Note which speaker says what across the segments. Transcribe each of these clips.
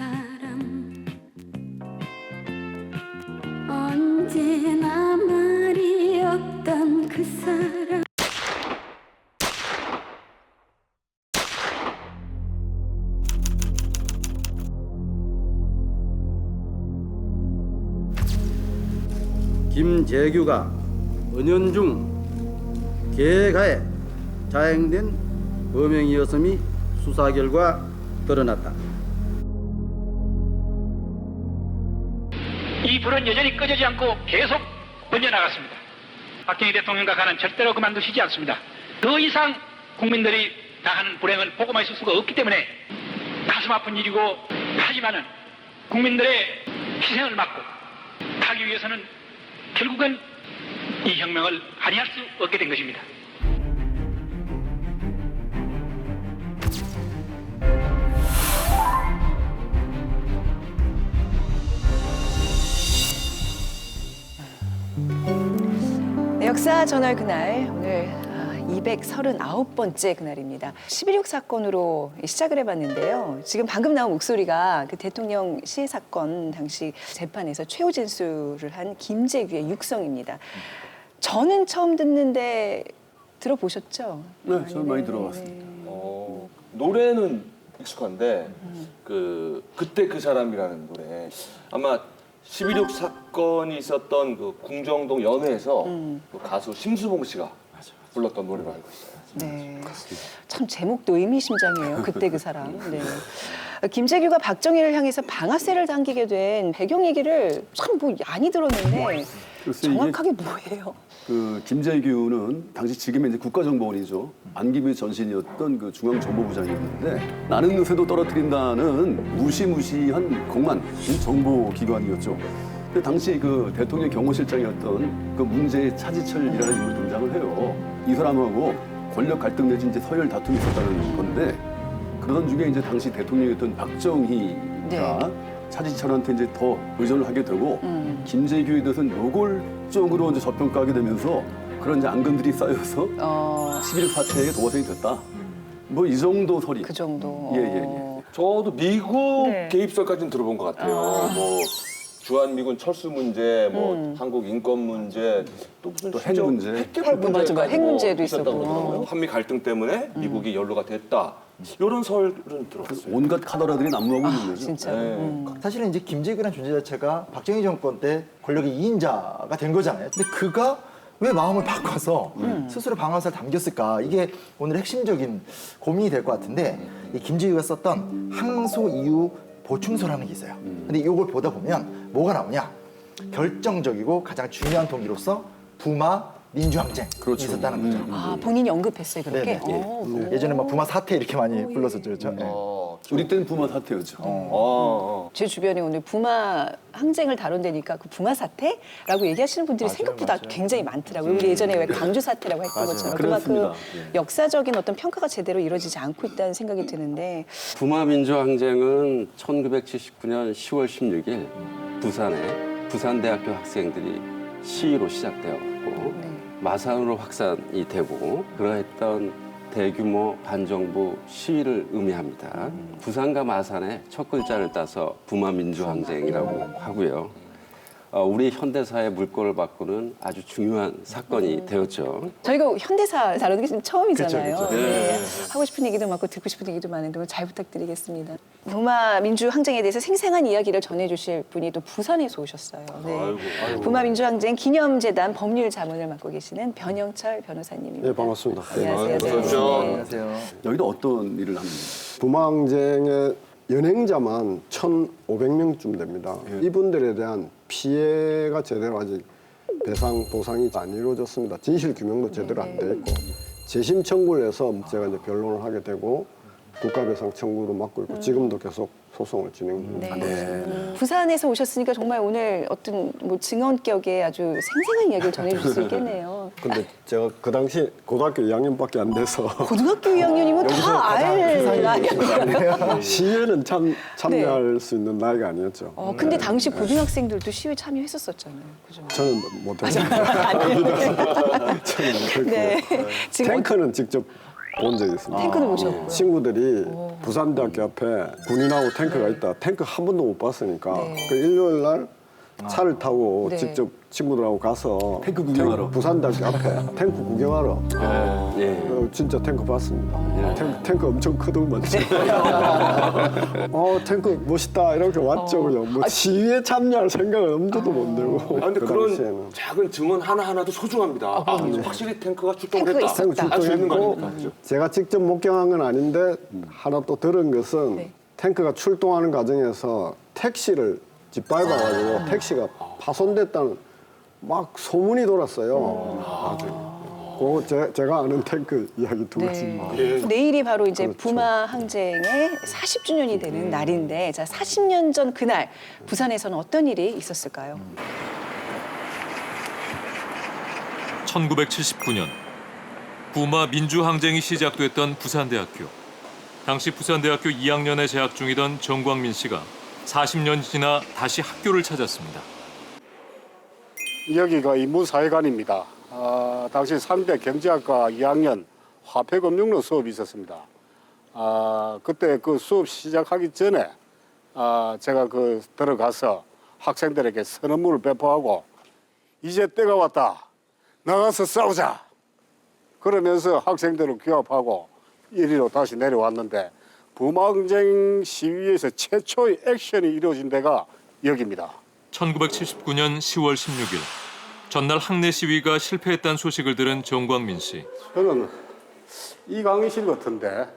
Speaker 1: 사람 언제나 말이 없던 그 사람
Speaker 2: 김재규가 은연중 계가에 자행된 범행이었음이 수사 결과 드러났다.
Speaker 3: 이 불은 여전히 꺼지지 않고 계속 번져나갔습니다. 박정희 대통령과 가는 절대로 그만두시지 않습니다. 더 이상 국민들이 당하는 불행을 보고만 있을 수가 없기 때문에 가슴 아픈 일이고, 하지만은 국민들의 희생을 막고 하기 위해서는 결국은 이 혁명을 한이할 수 없게 된 것입니다.
Speaker 4: 네, 역사 전월 그날 오늘 239번째 그날입니다. 11.6 사건으로 시작을 해봤는데요. 지금 방금 나온 목소리가 그 대통령 시해 사건 당시 재판에서 최후 진술을 한 김재규의 육성입니다. 저는 처음 듣는데 들어보셨죠?
Speaker 5: 네, 저는 많이 들어봤습니다.
Speaker 6: 노래는 익숙한데 그때 그 사람이라는 노래 아마 11.6 사건이 있었던 그 궁정동 연회에서 그 가수 심수봉 씨가 불렀던 노래로 알고 있어요.
Speaker 4: 네, 참 제목도 의미심장해요. 그때 그 사람. 네. 김재규가 박정희를 향해서 방아쇠를 당기게 된 배경 얘기를 참 뭐 많이 들었는데 정확하게 뭐예요?
Speaker 5: 그 김재규는 당시 지금의 이제 국가정보원이죠. 안기부의 전신이었던 그 중앙정보부장이었는데 나는 요새도 떨어뜨린다는 무시무시한 공안 정보기관이었죠. 근데 당시 그 대통령 경호실장이었던 그 문제의 차지철이라는 인물이 등장을 해요. 이 사람하고 권력 갈등 내지 이제 서열 다툼이 있었다는 건데 그러던 중에 이제 당시 대통령이었던 박정희가 차지철한테 이제 더 의존을 하게 되고 김재규에 대해서는 노골적으로 이제 저평가하게 되면서 그런 이제 앙금들이 쌓여서 11.6 사태의 도화선이 됐다. 뭐 이 정도 소리.
Speaker 4: 그 정도.
Speaker 5: 예.
Speaker 6: 저도 미국
Speaker 4: 네.
Speaker 6: 개입설까지는 들어본 것 같아요. 뭐 주한미군 철수 문제, 뭐 한국 인권 문제, 또 무슨
Speaker 5: 또 핵 문제.
Speaker 6: 핵 개발
Speaker 4: 맞아,
Speaker 6: 문제까지
Speaker 4: 핵 문제도
Speaker 6: 있었다고
Speaker 4: 있었고.
Speaker 6: 그러더라고요. 한미 갈등 때문에 미국이 연루가 됐다. 이런 설은 들어봤어요.
Speaker 5: 온갖 카더라들이 난무하고 있는 거죠.
Speaker 4: 진짜.
Speaker 6: 네.
Speaker 7: 사실은 이제 김재규라는 존재 자체가 박정희 정권 때 권력의 2인자가 된 거잖아요. 근데 그가 왜 마음을 바꿔서 스스로 방아쇠를 당겼을까? 이게 오늘 핵심적인 고민이 될 것 같은데 이 김재규가 썼던 항소 이유 보충서라는 게 있어요. 근데 이걸 보다 보면 뭐가 나오냐? 결정적이고 가장 중요한 동기로서 부마 민주항쟁이
Speaker 5: 그렇죠.
Speaker 7: 있었다는 거죠.
Speaker 4: 아, 본인이 언급했어요, 그렇게?
Speaker 7: 네네. 예전에 막 부마 사태 이렇게 많이 불렀었죠. 그렇죠? 네.
Speaker 5: 우리 때는 부마 사태였죠.
Speaker 4: 제 주변에 오늘 부마 항쟁을 다룬다니까 그 부마 사태라고 얘기하시는 분들이 생각보다 굉장히 많더라고요. 우리 예전에 왜 광주 사태라고 했던 것처럼 그만큼
Speaker 5: 그렇습니다.
Speaker 4: 역사적인 어떤 평가가 제대로 이루어지지 않고 있다는 생각이 드는데
Speaker 8: 부마민주항쟁은 1979년 10월 16일 부산에 부산대학교 학생들이 시위로 시작되었고 마산으로 확산이 되고 그러했던 대규모 반정부 시위를 의미합니다. 부산과 마산의 첫 글자를 따서 부마민주항쟁이라고 하고요. 우리 현대사의 물꼬를 바꾸는 아주 중요한 사건이 되었죠.
Speaker 4: 저희가 현대사 다루는 게 지금 처음이잖아요.
Speaker 7: 그쵸, 그쵸.
Speaker 4: 네. 하고 싶은 얘기도 많고 듣고 싶은 얘기도 많은데 오늘 잘 부탁드리겠습니다. 부마 민주 항쟁에 대해서 생생한 이야기를 전해주실 분이 또 부산에서 오셨어요. 네. 부마 민주 항쟁 기념재단 법률 자문을 맡고 계시는 변영철 변호사님입니다.
Speaker 9: 네, 반갑습니다.
Speaker 4: 안녕하세요.
Speaker 7: 안녕하세요.
Speaker 5: 여기도 어떤 일을 합니까?
Speaker 9: 부마항쟁의 연행자만 1,500명쯤 됩니다. 이분들에 대한 피해가 제대로 아직 배상, 보상이 안 이루어졌습니다. 진실 규명도 제대로 안 돼 있고 재심 청구를 해서 제가 이제 변론을 하게 되고 국가배상 청구로 맡고 있고 지금도 계속 소송을 진행하고 있습니다.
Speaker 4: 부산에서 오셨으니까 정말 오늘 어떤 뭐 증언격의 아주 생생한 이야기를 전해줄 수 있겠네요.
Speaker 9: 근데 제가 그 당시 고등학교 2학년밖에 안 돼서
Speaker 4: 고등학교 2학년이면 다 알 나이인가요?
Speaker 9: 시위에는 참여할 수 있는 나이가 아니었죠.
Speaker 4: 근데 당시 고등학생들도 시위 참여했었잖아요. 그죠?
Speaker 9: 저는 못했어요. 저는 못했고
Speaker 4: 네. 지금
Speaker 9: 탱크는 직접 본 적이 있습니다.
Speaker 4: 탱크도 보셨고요.
Speaker 9: 친구들이 부산대학교 앞에 군인하고 탱크가 있다. 탱크 한 번도 못 봤으니까
Speaker 4: 네.
Speaker 9: 그 일요일 날 차를 타고
Speaker 4: 네.
Speaker 9: 직접 친구들하고 가서
Speaker 5: 탱크 구경하러.
Speaker 9: 부산대학교 앞에 탱크 구경하러
Speaker 8: 예.
Speaker 9: 진짜 탱크 봤습니다. 탱크 엄청 크더만. 탱크 멋있다 이렇게 왔죠. 그냥 뭐 시위에 참여할 생각은 엄두도 못 내고.
Speaker 6: 근데
Speaker 9: 그
Speaker 6: 그런
Speaker 9: 당시에는.
Speaker 6: 작은 증언 하나하나도 소중합니다. 확실히 탱크가 출동을
Speaker 4: 탱크가
Speaker 6: 했다.
Speaker 4: 있었다.
Speaker 6: 알 수 있는 거
Speaker 9: 출동했고
Speaker 6: 아닙니까? 그죠?
Speaker 9: 제가 직접 목격한 건 아닌데 하나 또 들은 것은
Speaker 4: 네.
Speaker 9: 탱크가 출동하는 과정에서 택시를 짓밟아가지고 택시가 파손됐다는 막 소문이 돌았어요. 그거 제가 아는 탱크 이야기 두 가지입니다.
Speaker 4: 내일이 바로 이제
Speaker 9: 그렇죠.
Speaker 4: 부마 항쟁의 40주년이 되는 날인데, 자 40년 전 그날 부산에서는 어떤 일이 있었을까요?
Speaker 10: 1979년 부마 민주항쟁이 시작됐던 부산대학교. 당시 부산대학교 2학년에 재학 중이던 정광민 씨가 40년 지나 다시 학교를 찾았습니다.
Speaker 11: 여기가 인문사회관입니다. 당시 상대 경제학과 2학년 화폐금융론 수업이 있었습니다. 그때 그 수업 시작하기 전에 제가 들어가서 학생들에게 선언문을 배포하고 이제 때가 왔다. 나가서 싸우자. 그러면서 학생들을 규합하고 이리로 다시 내려왔는데 부마항쟁 시위에서 최초의 액션이 이루어진 데가 여기입니다.
Speaker 10: 1979년 10월 16일 전날 학내 시위가 실패했다는 소식을 들은 정광민 씨.
Speaker 11: 저는 이 강의실 같은데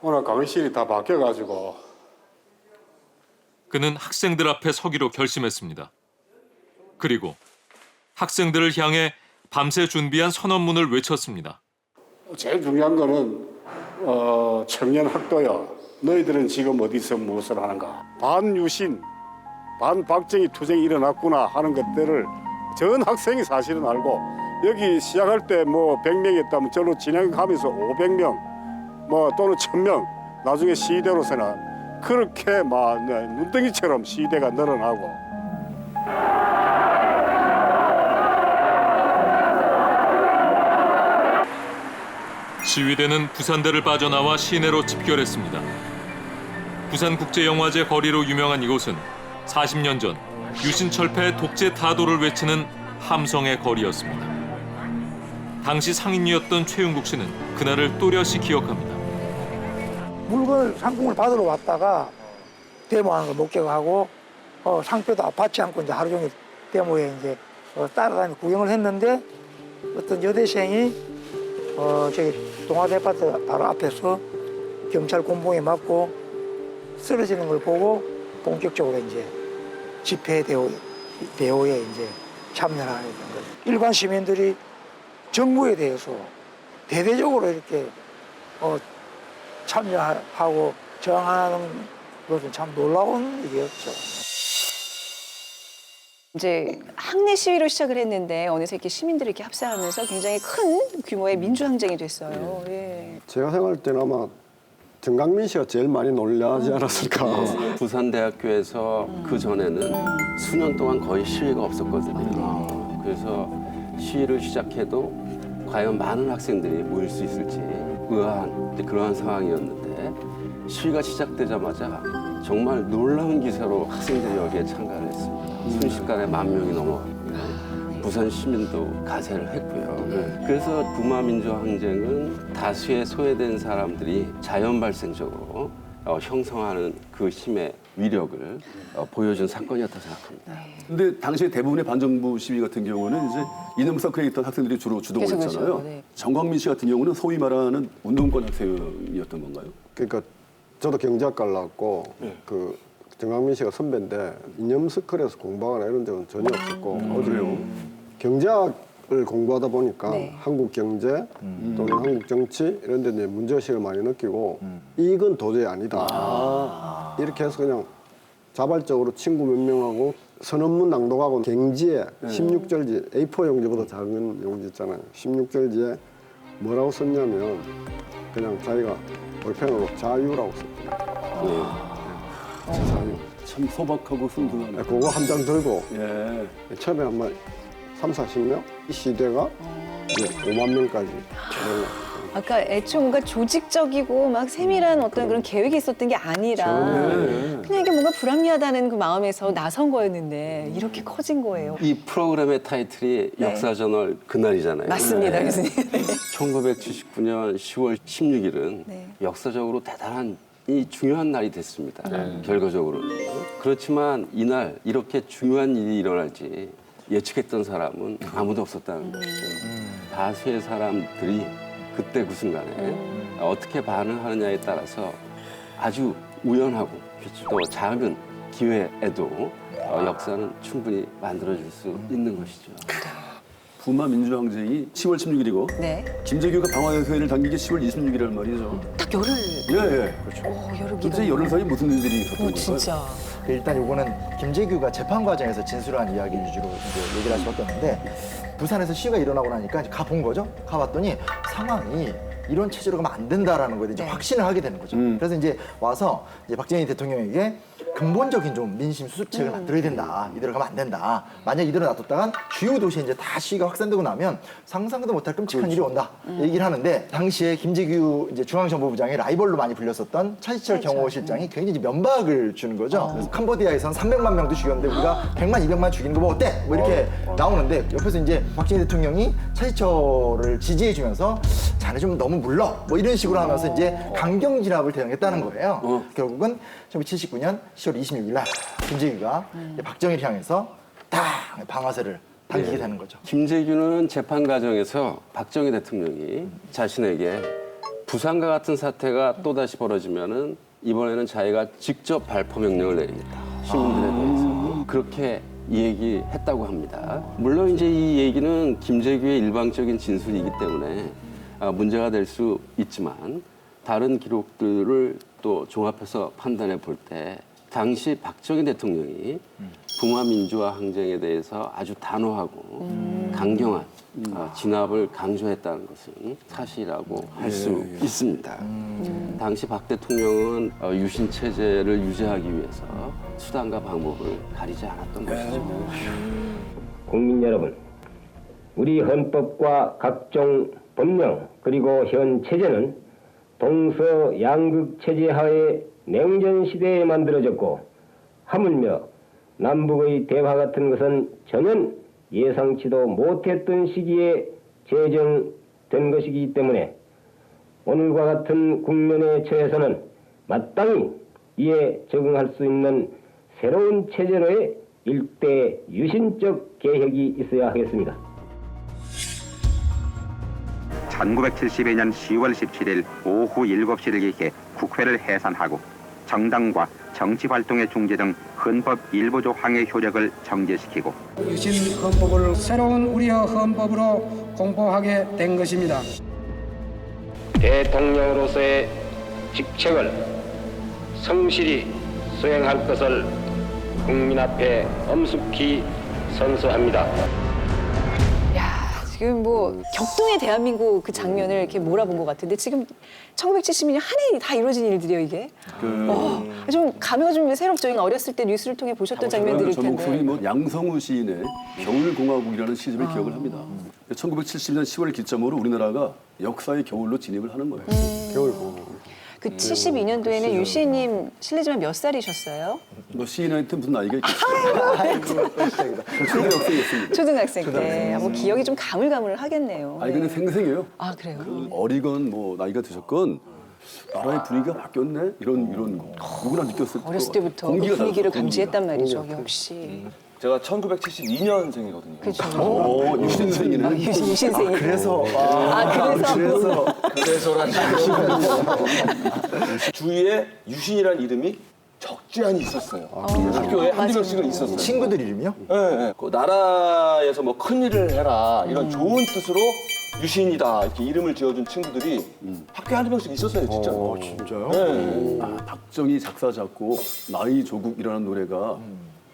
Speaker 11: 오늘 강의실이 다 바뀌어가지고
Speaker 10: 그는 학생들 앞에 서기로 결심했습니다. 그리고 학생들을 향해 밤새 준비한 선언문을 외쳤습니다.
Speaker 11: 제일 중요한 거는 청년 학도여 너희들은 지금 어디서 무엇을 하는가. 반유신, 반박정희 투쟁이 일어났구나 하는 것들을 전 학생이 사실은 알고 여기 시작할 때 뭐 100명이었다면 저로 진행하면서 500명 뭐 또는 1000명 나중에 시위대로서는 그렇게 막 눈덩이처럼 시위대가 늘어나고
Speaker 10: 시위대는 부산대를 빠져나와 시내로 집결했습니다. 부산국제영화제 거리로 유명한 이곳은 40년 전 유신철폐 독재 타도를 외치는 함성의 거리였습니다. 당시 상인이었던 최윤국 씨는 그날을 또렷이 기억합니다.
Speaker 12: 물건을 상품을 받으러 왔다가 데모하는 걸 목격하고 상표도 받지 않고 이제 하루 종일 데모에 이제 따라다니 구경을 했는데 어떤 여대생이 저기 동아대 아파트 바로 앞에서 경찰 곤봉에 맞고 쓰러지는 걸 보고 본격적으로 이제 집회 대오에 이제 참여하게 된 거죠. 일반 시민들이 정부에 대해서 대대적으로 이렇게 참여하고 저항하는 것은 참 놀라운 일이었죠.
Speaker 4: 이제 학내 시위로 시작을 했는데 어느새 이렇게 시민들이 이렇게 합세하면서 굉장히 큰 규모의 민주항쟁이 됐어요. 예.
Speaker 9: 제가 생각할 때는 아마 정강민 씨가 제일 많이 놀라지 않았을까.
Speaker 8: 부산대학교에서 그 전에는 수년 동안 거의 시위가 없었거든요. 그래서 시위를 시작해도 과연 많은 학생들이 모일 수 있을지 의아한 그러한 상황이었는데 시위가 시작되자마자 정말 놀라운 기세로 학생들이 여기에 참가를 했습니다. 순식간에 10,000명이 넘어갔고요. 부산 시민도 가세를 했고요. 그래서 부마민주항쟁은 다수의 소외된 사람들이 자연 발생적으로 형성하는 그 힘의 위력을 보여준 사건이었다고 생각합니다.
Speaker 5: 근데 당시에 대부분의 반정부 시위 같은 경우는 이제 이념 서클에 있던 학생들이 주로 주동을
Speaker 4: 그죠,
Speaker 5: 했잖아요.
Speaker 4: 그죠. 네.
Speaker 5: 정광민 씨 같은 경우는 소위 말하는 운동권 학생이었던 건가요?
Speaker 9: 그러니까 저도 경제학과를 나왔고 그 정강민 씨가 선배인데 이념 스쿨에서 공부하거나 이런 적은 전혀 없었고 그래요. 경제학을 공부하다 보니까
Speaker 4: 네.
Speaker 9: 한국 경제 또는 한국 정치 이런 데 이제 문제의식을 많이 느끼고 이건 도저히 아니다. 이렇게 해서 그냥 자발적으로 친구 몇 명하고 선언문 낭독하고 경지에 16절지 A4 용지보다 작은 용지 있잖아요. 16절지에 뭐라고 썼냐면 그냥 자기가 볼펜으로 자유라고 썼거든요. 자유.
Speaker 5: 참 소박하고 순수하네.
Speaker 9: 그거 한 장 들고
Speaker 5: 예.
Speaker 9: 처음에 아마 30, 40명? 이 시대가 이제 5만 명까지
Speaker 4: 아까 애초에 뭔가 조직적이고 막 세밀한 어떤 그런 계획이 있었던 게 아니라 그냥 이게 뭔가 불합리하다는 그 마음에서 나선 거였는데 이렇게 커진 거예요.
Speaker 8: 이 프로그램의 타이틀이
Speaker 4: 네.
Speaker 8: 역사저널 그날이잖아요.
Speaker 4: 맞습니다, 교수님.
Speaker 8: 1979년 10월 16일은
Speaker 4: 네.
Speaker 8: 역사적으로 대단한 이 중요한 날이 됐습니다. 결과적으로는. 그렇지만 이날 이렇게 중요한 일이 일어날지 예측했던 사람은 아무도 없었다는 것이죠. 다수의 사람들이 그때 그 순간에 어떻게 반응하느냐에 따라서 아주 우연하고 또 작은 기회에도 역사는 충분히 만들어질 수 있는 것이죠.
Speaker 5: 부마 민주항쟁이 10월 16일이고
Speaker 4: 네.
Speaker 5: 김재규가 방화회를 당기게 10월 26일이란 말이죠.
Speaker 4: 딱 열흘.
Speaker 5: 예, 그렇죠.
Speaker 4: 열흘
Speaker 5: 도대체 열흘 사이 무슨 일들이 있었던 걸까요?
Speaker 4: 진짜.
Speaker 7: 일단 요거는 김재규가 재판 과정에서 진술한 이야기 위주로 이제 얘기를 하셨었는데 부산에서 시위가 일어나고 나니까 가 본 거죠. 가봤더니 상황이 이런 체제로 가면 안 된다라는 거에 이제 확신을 하게 되는 거죠. 그래서 이제 와서 이제 박정희 대통령에게 근본적인 좀 민심 수습책을 만들어야 된다. 이대로 가면 안 된다. 만약 이대로 놔뒀다간 주요 도시에 이제 다 시위가 확산되고 나면 상상도 못할 끔찍한 일이 온다. 얘기를 하는데 당시에 김재규 이제 중앙정보부장의 라이벌로 많이 불렸었던 차지철 경호실장이 굉장히 이제 면박을 주는 거죠. 그래서 캄보디아에선 300만 명도 죽였는데 우리가 100만, 200만 죽이는 거 뭐 어때? 뭐 이렇게 나오는데 옆에서 이제 박정희 대통령이 차지철을 지지해주면서 자네 좀 너무 물러 뭐 이런 식으로 하면서 이제 강경 진압을 대응했다는 거예요. 결국은 1979년 10월 26일 날 김재규가 이제 박정희를 향해서 딱 방아쇠를 당기게 되는 거죠.
Speaker 8: 김재규는 재판 과정에서 박정희 대통령이 자신에게 부산과 같은 사태가 또다시 벌어지면은 이번에는 자기가 직접 발포 명령을 내리겠다. 시민들에 대해서. 그렇게 얘기했다고 합니다. 물론 이제 이 얘기는 김재규의 일방적인 진술이기 때문에 문제가 될 수 있지만 다른 기록들을 또 종합해서 판단해 볼 때 당시 박정희 대통령이 부마 민주화 항쟁에 대해서 아주 단호하고 강경한 진압을 강조했다는 것은 사실이라고 할 수 있습니다. 당시 박 대통령은 유신 체제를 유지하기 위해서 수단과 방법을 가리지 않았던 것이죠.
Speaker 13: 국민 여러분, 우리 헌법과 각종 법령 그리고 현 체제는 동서양극 체제 하에 냉전 시대에 만들어졌고 하물며 남북의 대화 같은 것은 전혀 예상치도 못했던 시기에 제정된 것이기 때문에 오늘과 같은 국면에 처해서는 마땅히 이에 적응할 수 있는 새로운 체제로의 일대 유신적 계획이 있어야 하겠습니다.
Speaker 14: 1972년 10월 17일 오후 7시를 기해 국회를 해산하고 정당과 정치활동의 중지 등 헌법 일부 조항의 효력을 정지시키고
Speaker 15: 유신 헌법을 새로운 우리의 헌법으로 공포하게 된 것입니다.
Speaker 13: 대통령으로서의 직책을 성실히 수행할 것을 국민 앞에 엄숙히 선서합니다.
Speaker 4: 지금 뭐 격동의 대한민국 그 장면을 이렇게 몰아본 것 같은데 지금 1972년 한 해에 다 이루어진 일들이에요 이게. 좀 감회가 좀 새롭죠. 어렸을 때 뉴스를 통해 보셨던 장면들일
Speaker 5: 저
Speaker 4: 텐데.
Speaker 5: 목소리 뭐 양성우 시인의 겨울공화국이라는 시집을 기억을 합니다. 1970년 10월 기점으로 우리나라가 역사의 겨울로 진입을 하는 거예요. 겨울공화국.
Speaker 4: 그 72년도에는 유시님 실례지만 몇 살이셨어요?
Speaker 5: 뭐 시인한테 무슨 나이가 있겠어요. 초등학생이었습니다.
Speaker 4: 초등학생 때. 뭐 기억이 좀 가물가물하겠네요.
Speaker 5: 아니 근데 생생해요.
Speaker 4: 아 그래요?
Speaker 5: 어리건 뭐 나이가 드셨건 나라의 분위기가 바뀌었네 이런 거 누구나 느꼈을
Speaker 4: 어렸을 때부터 그 분위기를 감지했단 말이죠. 역시.
Speaker 6: 제가 1972년생이거든요.
Speaker 4: 그렇죠.
Speaker 5: 유신생이네.
Speaker 4: 유신생이.
Speaker 7: 그래서
Speaker 6: 그래서라는 주위에 유신이라는 이름이 적지 않이 있었어요. 학교에 한두 명씩은 있었어요.
Speaker 7: 친구들 이름이요?
Speaker 6: 네. 그 나라에서 뭐 큰일을 해라 이런 좋은 뜻으로 유신이다 이렇게 이름을 지어준 친구들이 학교에 한두 명씩 있었어요, 진짜.
Speaker 5: 진짜요?
Speaker 6: 네.
Speaker 5: 박정희 작사 작곡 나의 조국이라는 노래가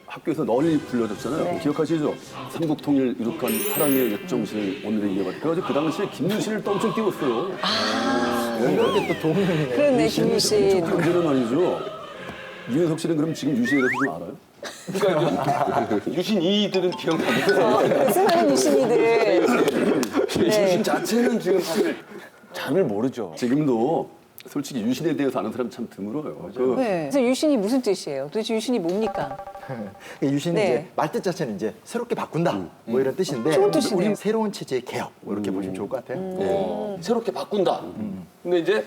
Speaker 5: 학교에서 널리 불려졌잖아요.
Speaker 4: 네.
Speaker 5: 기억하시죠? 삼국통일 이룩한 사랑의 역정신 오늘의 이해받. 그래가지고 그 당시에 김유신을 또 엄청 띄웠어요.
Speaker 7: 이렇게 또 동명이네.
Speaker 4: 그렇네 김유신.
Speaker 5: 강제로 말이죠. 유현석 씨는 그럼 지금 유신에 대해서 좀 알아요?
Speaker 6: 그러니까 유신이들은 기억나는데
Speaker 4: 수많은 유신이들.
Speaker 6: 유신 자체는 지금 사실 잘 반을 모르죠.
Speaker 5: 지금도 솔직히 유신에 대해서 아는 사람 참 드물어요.
Speaker 4: 네. 그래서 유신이 무슨 뜻이에요? 도대체 유신이 뭡니까?
Speaker 7: 유신은
Speaker 4: 네.
Speaker 7: 이제 말뜻 자체는 이제 새롭게 바꾼다 뭐 이런 뜻인데
Speaker 4: 좋은 뜻이네요.
Speaker 7: 우리는 새로운 체제의 개혁 뭐 이렇게 보시면 좋을 것 같아요.
Speaker 6: 새롭게 바꾼다. 근데 이제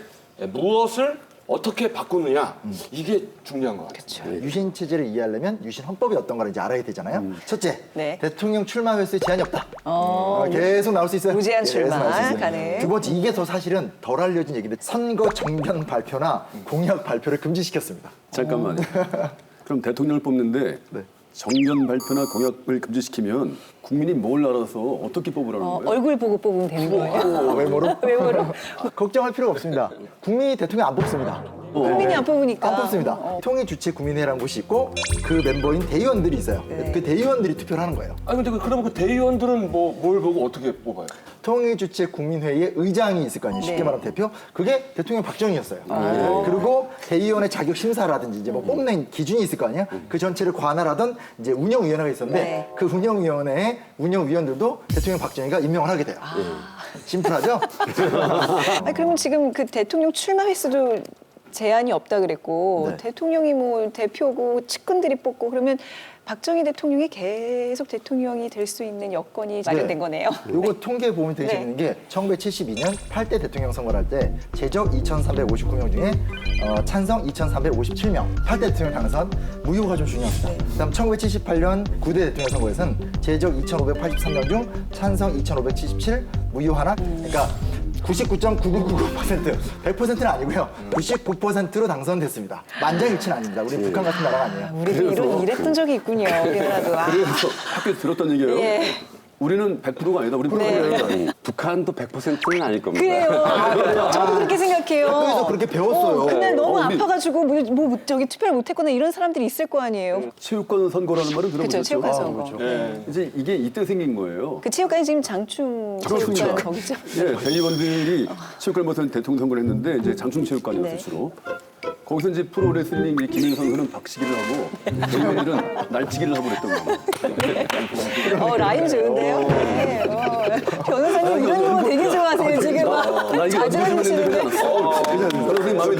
Speaker 6: 무엇을 어떻게 바꾸느냐 이게 중요한 것 같아요.
Speaker 7: 유신 체제를 이해하려면 유신 헌법이 어떤 거를 이제 알아야 되잖아요. 첫째,
Speaker 4: 네.
Speaker 7: 대통령 출마 횟수에 제한이 없다. 계속 나올 수 있어요.
Speaker 4: 무제한
Speaker 7: 계속
Speaker 4: 출마
Speaker 7: 나올 수 있어요.
Speaker 4: 가능.
Speaker 7: 두 번째, 이게 더 사실은 덜 알려진 얘기인데 선거 정변 발표나 공약 발표를 금지시켰습니다.
Speaker 5: 잠깐만요. 그럼 대통령을 뽑는데 정견 발표나 공약을 금지시키면 국민이 뭘 알아서 어떻게 뽑으라는 거예요?
Speaker 4: 얼굴 보고 뽑으면 되는 거예요.
Speaker 7: 외모로?
Speaker 4: 외모로?
Speaker 7: 걱정할 필요가 없습니다. 국민이 대통령 안 뽑습니다.
Speaker 4: 국민이 안 뽑으니까.
Speaker 7: 안 뽑습니다. 통일 주체 국민회라는 곳이 있고 그 멤버인 대의원들이 있어요. 그 대의원들이 투표를 하는 거예요.
Speaker 6: 아니 근데 그러면 그 대의원들은 뭘 보고 어떻게 뽑아요?
Speaker 7: 통일 주체 국민회의에 의장이 있을 거 아니에요. 쉽게
Speaker 4: 네.
Speaker 7: 말하면 대표. 그게 대통령 박정희였어요. 그리고 대의원의 자격 심사라든지 이제 뭐 뽑는 기준이 있을 거 아니에요. 그 전체를 관할하던 이제 운영위원회가 있었는데
Speaker 4: 네.
Speaker 7: 그 운영위원회의 운영위원들도 대통령 박정희가 임명을 하게 돼요. 심플하죠?
Speaker 4: 아니, 그러면 지금 그 대통령 출마 횟수도 제한이 없다 그랬고
Speaker 7: 네.
Speaker 4: 대통령이 뭐 대표고 측근들이 뽑고 그러면 박정희 대통령이 계속 대통령이 될 수 있는 여건이 마련된 거네요.
Speaker 7: 요거 통계 보면 되게
Speaker 4: 네.
Speaker 7: 재밌는 게 1972년 8대 대통령 선거를 할 때 제적 2,359명 중에 찬성 2,357명 8대 대통령 당선 무효가 좀 중요합니다. 그다음 1978년 9대 대통령 선거에서는 제적 2,583명 중 찬성 2,577 무효 하나. 그러니까 99.9999% 100%는 아니고요. 99%로 당선됐습니다. 만장일치는 아닙니다. 우리 북한 같은 나라가 아니에요.
Speaker 4: 우리도 이랬던 적이 있군요. 우리나라도.
Speaker 5: 그래서 학교에서 들었던 얘기예요.
Speaker 4: 예.
Speaker 5: 우리는 100%가 아니다. 우리
Speaker 4: 네.
Speaker 8: 북한도 100%는 아닐 겁니다.
Speaker 4: 그래요. 저도 그렇게 생각해요.
Speaker 7: 학교에서 그렇게 배웠어요.
Speaker 4: 그날 너무
Speaker 5: 우리-
Speaker 4: 아파가지고 저기 투표를 못했거나 이런 사람들이 있을 거 아니에요.
Speaker 5: 체육관 선거라는 말은 들어보셨죠?
Speaker 4: 그렇죠, 체육관 선거.
Speaker 5: 그렇죠. 이제 이게 이때 생긴 거예요.
Speaker 4: 그 체육관이 지금 장충 체육관 거기죠.
Speaker 5: 예, 대의원들이 체육관 못하는 대통령 선거를 했는데 이제 장충체육관이었어요
Speaker 4: 네.
Speaker 5: 주로. 거기서 이제 프로레슬링 김인 선수는 박치기를 하고 대의원들은 날치기를 하고 그랬던 거예요.
Speaker 4: 라임 좋은데요? 네. 변호사님 이런 거 되게 좋아하세요 지금.
Speaker 5: 나 이거
Speaker 4: 자주하시는데.
Speaker 5: 선생님 마음에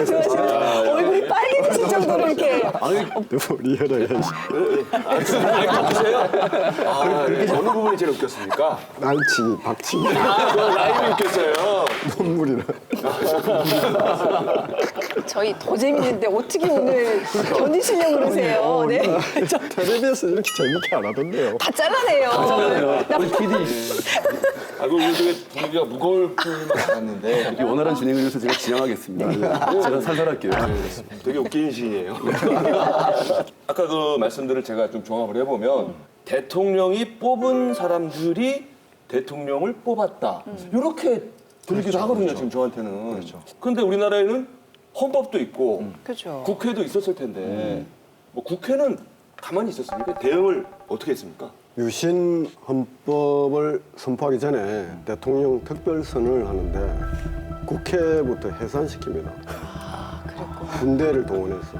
Speaker 5: 드세요?
Speaker 4: 얼굴이 빨개지실 정도로 이렇게.
Speaker 9: 너무 리얼하게
Speaker 6: 보세요. 그렇게 어느 부분이 제일 웃겼습니까?
Speaker 9: 날치기, 박치기,
Speaker 6: 라임이 웃겼어요.
Speaker 9: 눈물이나.
Speaker 4: 저희 더 재밌는데 어떻게 오늘 견디시려고 그러세요? 네.
Speaker 9: 텔레비에서 이렇게 재밌게 안 하던데요.
Speaker 4: 다 잘라내요.
Speaker 5: 우리 PD
Speaker 6: 오늘 되게 분위기가 무거울 줄만 알았는데
Speaker 5: 이렇게 원활한 진행을 위해서 제가 지향하겠습니다. 제가 살살할게요.
Speaker 6: 되게 웃긴 시이에요. 아까 그 말씀들을 제가 좀 종합을 해보면 대통령이 뽑은 사람들이 대통령을 뽑았다. 이렇게 들리기도 하거든요, 지금 저한테는. 그런데 우리나라에는 헌법도 있고
Speaker 4: 그렇죠.
Speaker 6: 국회도 있었을 텐데 뭐 국회는 가만히 있었습니까? 대응을 어떻게 했습니까?
Speaker 9: 유신 헌법을 선포하기 전에 대통령 특별선을 하는데 국회부터 해산시킵니다. 군대를 동원해서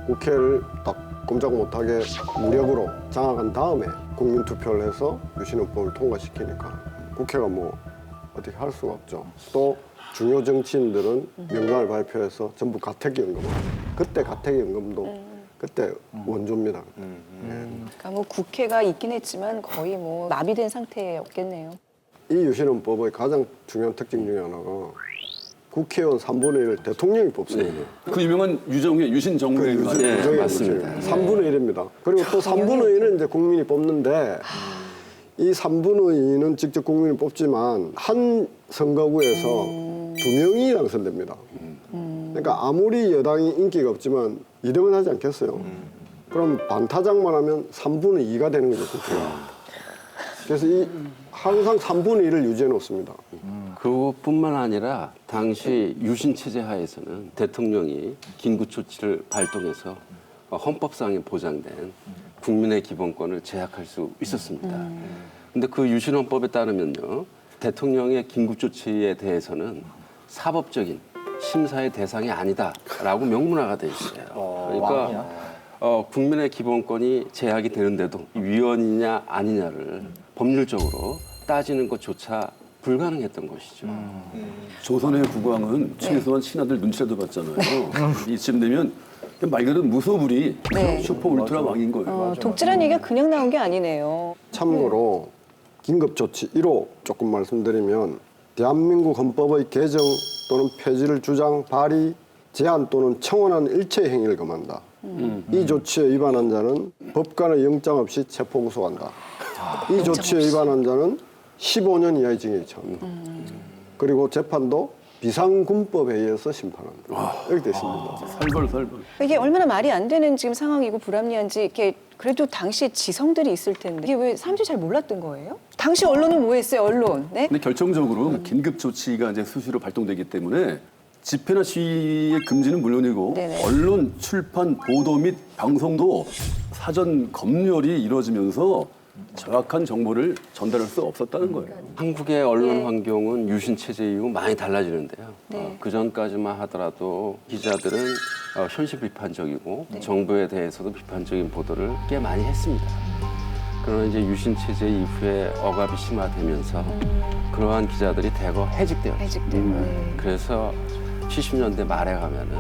Speaker 9: 국회를 딱 꼼짝 못하게 무력으로 장악한 다음에 국민 투표를 해서 유신 헌법을 통과시키니까 국회가 뭐 어떻게 할 수가 없죠. 또 중요 정치인들은 명단을 발표해서 전부 가택연금. 그때 가택연금도 그때 원조입니다.
Speaker 4: 그러니까 뭐 국회가 있긴 했지만 거의 뭐 마비된 상태였겠네요.
Speaker 9: 이 유신헌법의 가장 중요한 특징 중에 하나가 국회의원 3분의 1을 대통령이 뽑습니다.
Speaker 5: 그 유명한 유정회 유신 정부의
Speaker 8: 맞습니다.
Speaker 9: 3분의 1입니다. 그리고 또 3분의 1은 이제 국민이 뽑는데 이 3분의 2는 직접 국민이 뽑지만 한 선거구에서 2명이 당선됩니다. 그러니까 아무리 여당이 인기가 없지만 2등은 하지 않겠어요. 그럼 반타작만 하면 3분의 2가 되는 거죠, 국회가. 그래서 항상 3분의 1을 유지해 놓습니다.
Speaker 8: 그것뿐만 아니라 당시 유신 체제 하에서는 대통령이 긴급 조치를 발동해서 헌법상에 보장된 국민의 기본권을 제약할 수 있었습니다. 근데 그 유신 헌법에 따르면요, 대통령의 긴급 조치에 대해서는 사법적인 심사의 대상이 아니다라고 명문화가 돼 있어요. 그러니까 국민의 기본권이 제약이 되는데도 위헌이냐 아니냐를 법률적으로 따지는 것조차 불가능했던 것이죠.
Speaker 5: 조선의 국왕은 최소한 신하들 눈치라도 봤잖아요. 이쯤 되면 말 그대로 무소불위
Speaker 4: 네.
Speaker 5: 슈퍼 울트라 왕인 거예요.
Speaker 4: 독재란 얘기가 그냥 나온 게 아니네요.
Speaker 9: 참고로 긴급조치 1호 조금 말씀드리면 대한민국 헌법의 개정 또는 폐지를 주장, 발의, 제한 또는 청원한 일체 행위를 금한다. 이 조치에 위반한 자는 법관의 영장 없이 체포구속한다. 이 조치에 위반한 자는 15년 이하의 징역이 처한다. 그리고 재판도 비상군법에 의해서 심판한다. 이렇게 돼 있습니다.
Speaker 5: 살벌.
Speaker 4: 이게 얼마나 말이 안 되는 지금 상황이고 불합리한지 이렇게 그래도 당시에 지성들이 있을 텐데 이게 왜 사람들이 잘 몰랐던 거예요? 당시 언론은 뭐 했어요? 언론. 네?
Speaker 5: 근데 결정적으로 긴급 조치가 이제 수시로 발동되기 때문에 집회나 시위의 금지는 물론이고
Speaker 4: 네네.
Speaker 5: 언론, 출판, 보도 및 방송도 사전 검열이 이루어지면서 정확한 정보를 전달할 수 없었다는 거예요.
Speaker 8: 한국의 언론 환경은 유신 체제 이후 많이 달라지는데요.
Speaker 4: 네.
Speaker 8: 그 전까지만 하더라도 기자들은 현실 비판적이고 정부에 대해서도 비판적인 보도를 꽤 많이 했습니다. 그러나 이제 유신 체제 이후에 억압이 심화되면서 그러한 기자들이 대거 해직되었죠. 그래서 70년대 말에 가면은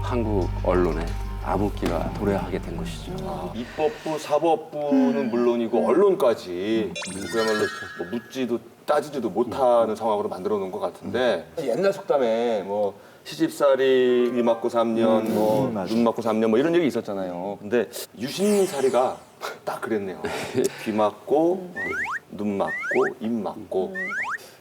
Speaker 8: 한국 언론에 암흑기가 도래하게 된 것이죠.
Speaker 6: 입법부, 사법부는 물론이고 언론까지 그야말로 뭐 묻지도 따지지도 못하는 상황으로 만들어 놓은 것 같은데 옛날 속담에 뭐 시집살이 귀 막고 3년, 뭐 눈 막고 3년 뭐 이런 얘기 있었잖아요. 근데 유신살이가 딱 그랬네요. 귀 막고 눈 막고 입 막고.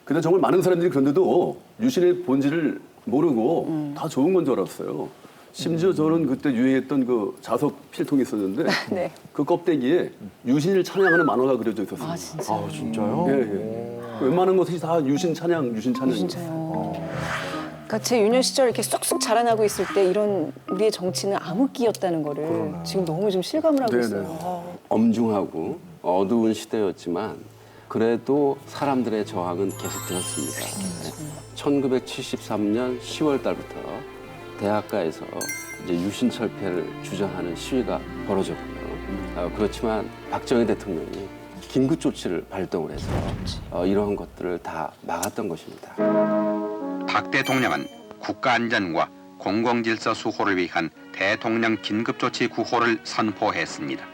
Speaker 5: 근데 정말 많은 사람들이 그런데도 유신의 본질을 모르고 다 좋은 건 줄 알았어요. 심지어 저는 그때 유행했던 그 자석 필통이 있었는데
Speaker 4: 네.
Speaker 5: 그 껍데기에 유신을 찬양하는 만화가 그려져 있었어요.
Speaker 4: 아 진짜.
Speaker 7: 아, 진짜요?
Speaker 5: 예. 웬만한 것이 다 유신 찬양.
Speaker 4: 그러니까 제 유년 시절 이렇게 쏙쏙 자라나고 있을 때 이런 우리의 정치는 암흑기였다는 거를 지금 너무 좀 실감을 하고 있어요.
Speaker 8: 엄중하고 어두운 시대였지만 그래도 사람들의 저항은 계속되었습니다. 1973년 10월 달부터 대학가에서 이제 유신철폐를 주장하는 시위가 벌어졌고요. 그렇지만 박정희 대통령이 긴급 조치를 발동을 해서 이러한 것들을 다 막았던 것입니다.
Speaker 14: 박 대통령은 국가안전과 공공질서 수호를 위한 대통령 긴급조치 구호를 선포했습니다.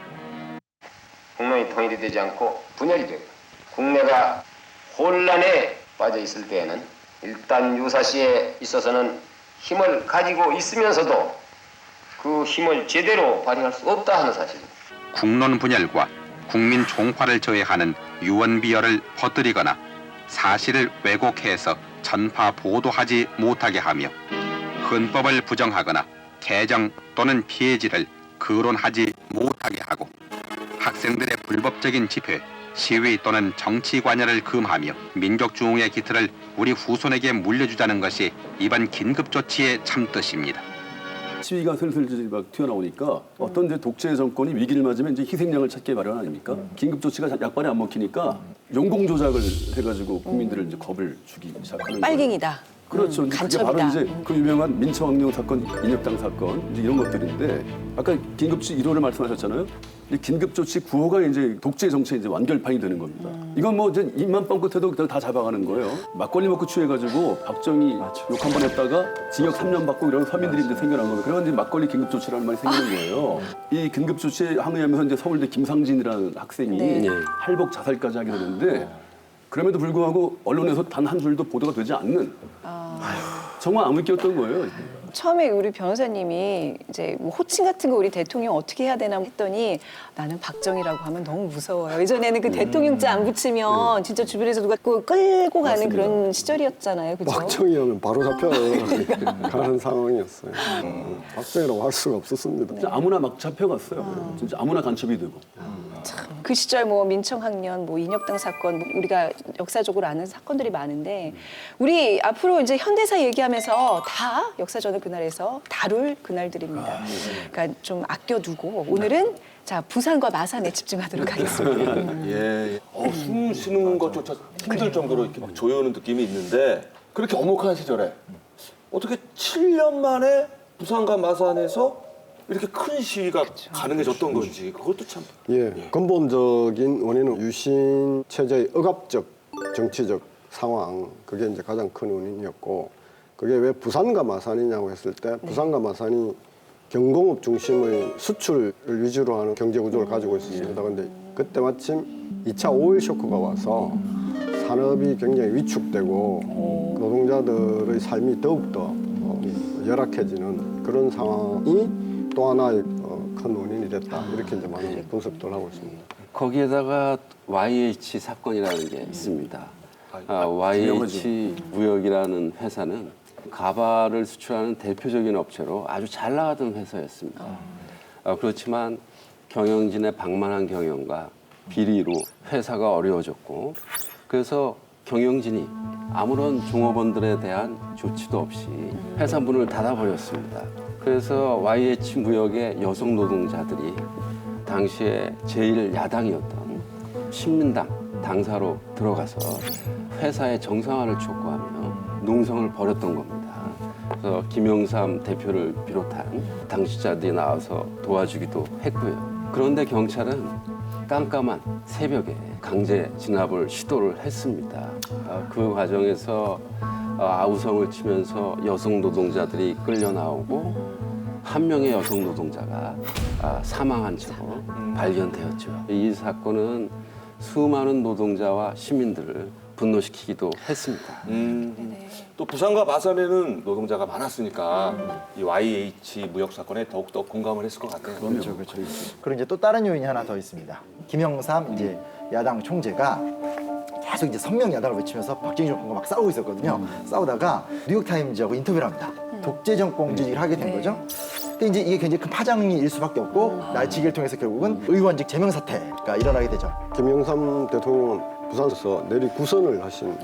Speaker 13: 국론이 통일이 되지 않고 분열이 되고 국내가 혼란에 빠져 있을 때에는 일단 유사시에 있어서는 힘을 가지고 있으면서도 그 힘을 제대로 발휘할 수 없다 하는 사실입니다.
Speaker 14: 국론 분열과 국민 종파를 저해하는 유언비어를 퍼뜨리거나 사실을 왜곡해서 전파 보도하지 못하게 하며 헌법을 부정하거나 개정 또는 폐지를 거론하지 못하게 하고 학생들의 불법적인 집회, 시위 또는 정치 관여를 금하며 민족중흥의 기틀을 우리 후손에게 물려주자는 것이 이번 긴급조치의 참뜻입니다.
Speaker 5: 시위가 슬슬 이제 막 튀어나오니까 어떤 이제 독재 정권이 위기를 맞으면 이제 희생양을 찾게 마련 아닙니까? 긴급 조치가 약발이 안 먹히니까 용공 조작을 해가지고 국민들을 이제 겁을 주기 시작하는
Speaker 4: 빨갱이다.
Speaker 5: 그렇죠. 그게
Speaker 4: 간첩이다.
Speaker 5: 바로 이제 그 유명한 민청학령 사건, 인혁당 사건 이제 이런 것들인데 아까 긴급조치 1호를 말씀하셨잖아요. 이 긴급조치 9호가 이제 독재 정치의 이제 완결판이 되는 겁니다. 이건 뭐 이제 입만 뻥끗해도 다 잡아가는 거예요. 막걸리 먹고 취해가지고 박정희 욕 한 번 했다가 징역 3년 받고 이런 서민들이 이제 생겨난 겁니다. 그래서 이제 막걸리 긴급조치라는 말이 생기는 거예요. 이 긴급조치에 항의하면서 이제 서울대 김상진이라는 학생이 할복 자살까지 하게 되는데 그럼에도 불구하고 언론에서 단 한 줄도 보도가 되지 않는 정말 암흑기였던 거예요.
Speaker 4: 처음에 우리 변호사님이 이제 뭐 호칭 같은 거 우리 대통령 어떻게 해야 되나 했더니 나는 박정희라고 하면 너무 무서워요. 예전에는 그 대통령자 안 붙이면 진짜 주변에서 누가 끌고 가는
Speaker 9: 맞습니다.
Speaker 4: 그런 시절이었잖아요. 그죠?
Speaker 9: 박정희하면 바로 잡혀가는 상황이었어요. 박정희라고 할 수가 없었습니다.
Speaker 5: 진짜 아무나 막 잡혀갔어요. 진짜 아무나 간첩이 되고.
Speaker 4: 그 시절 뭐 민청학년, 뭐 인혁당 사건, 뭐 우리가 역사적으로 아는 사건들이 많은데 우리 앞으로 이제 현대사 얘기하면서 다 역사전을 그날에서 다룰 그날들입니다. 그러니까 좀 아껴두고 오늘은 자 부산과 마산에 집중하도록 하겠습니다.
Speaker 6: 예. 숨 쉬는 것조차 힘들 정도로 이렇게 막 조여오는 느낌이 있는데 그렇게 엄혹한 시절에 어떻게 7년 만에 부산과 마산에서 이렇게 큰 시위가 가능해졌던 건지 그것도 참.
Speaker 9: 근본적인 원인은 유신 체제의 억압적 정치적 상황, 그게 이제 가장 큰 원인이었고, 그게 왜 부산과 마산이냐고 했을 때 부산과 마산이 경공업 중심의 수출을 위주로 하는 경제 구조를 가지고 있었습니다. 근데 그때 마침 2차 오일 쇼크가 와서 산업이 굉장히 위축되고 노동자들의 삶이 더욱더 열악해지는 그런 상황이 또 하나의 큰 원인이 됐다. 이렇게 이제 많은 분석들을 하고 있습니다.
Speaker 8: 거기에다가 YH 사건이라는 게 있습니다. YH 무역이라는 회사는 가발을 수출하는 대표적인 업체로 아주 잘 나가던 회사였습니다. 그렇지만 경영진의 방만한 경영과 비리로 회사가 어려워졌고, 그래서 경영진이 아무런 종업원들에 대한 조치도 없이 회사 문을 닫아버렸습니다. 그래서 YH 무역의 여성 노동자들이 당시에 제일 야당이었던 신민당 당사로 들어가서 회사의 정상화를 촉구하며 농성을 벌였던 겁니다. 그래서 김영삼 대표를 비롯한 당시자들이 나와서 도와주기도 했고요. 그런데 경찰은 깜깜한 새벽에 강제 진압을 시도를 했습니다. 그 과정에서 아우성을 치면서 여성 노동자들이 끌려 나오고 한 명의 여성 노동자가 사망한 채로 발견되었죠. 이 사건은 수많은 노동자와 시민들을 분노시키기도 했습니다.
Speaker 6: 또 부산과 마산에는 노동자가 많았으니까 이 YH 무역 사건에 더욱더 공감을 했을 것 같아요.
Speaker 7: 그렇죠. 그리고 이제 또 다른 요인이 하나 더 있습니다. 김영삼 이제 야당 총재가 계속 이제 선명 야당을 외치면서 박정희 정권과 막 싸우고 있었거든요. 싸우다가 뉴욕타임즈하고 인터뷰를 합니다. 독재 정권 지지를 하게 된 거죠. 근데 이제 이게 굉장히 큰 파장이 일 수밖에 없고 날치기를 통해서 결국은 의원직 제명 사태가 일어나게 되죠.
Speaker 9: 김영삼 대통령은 부산에서 내리 구선을 하신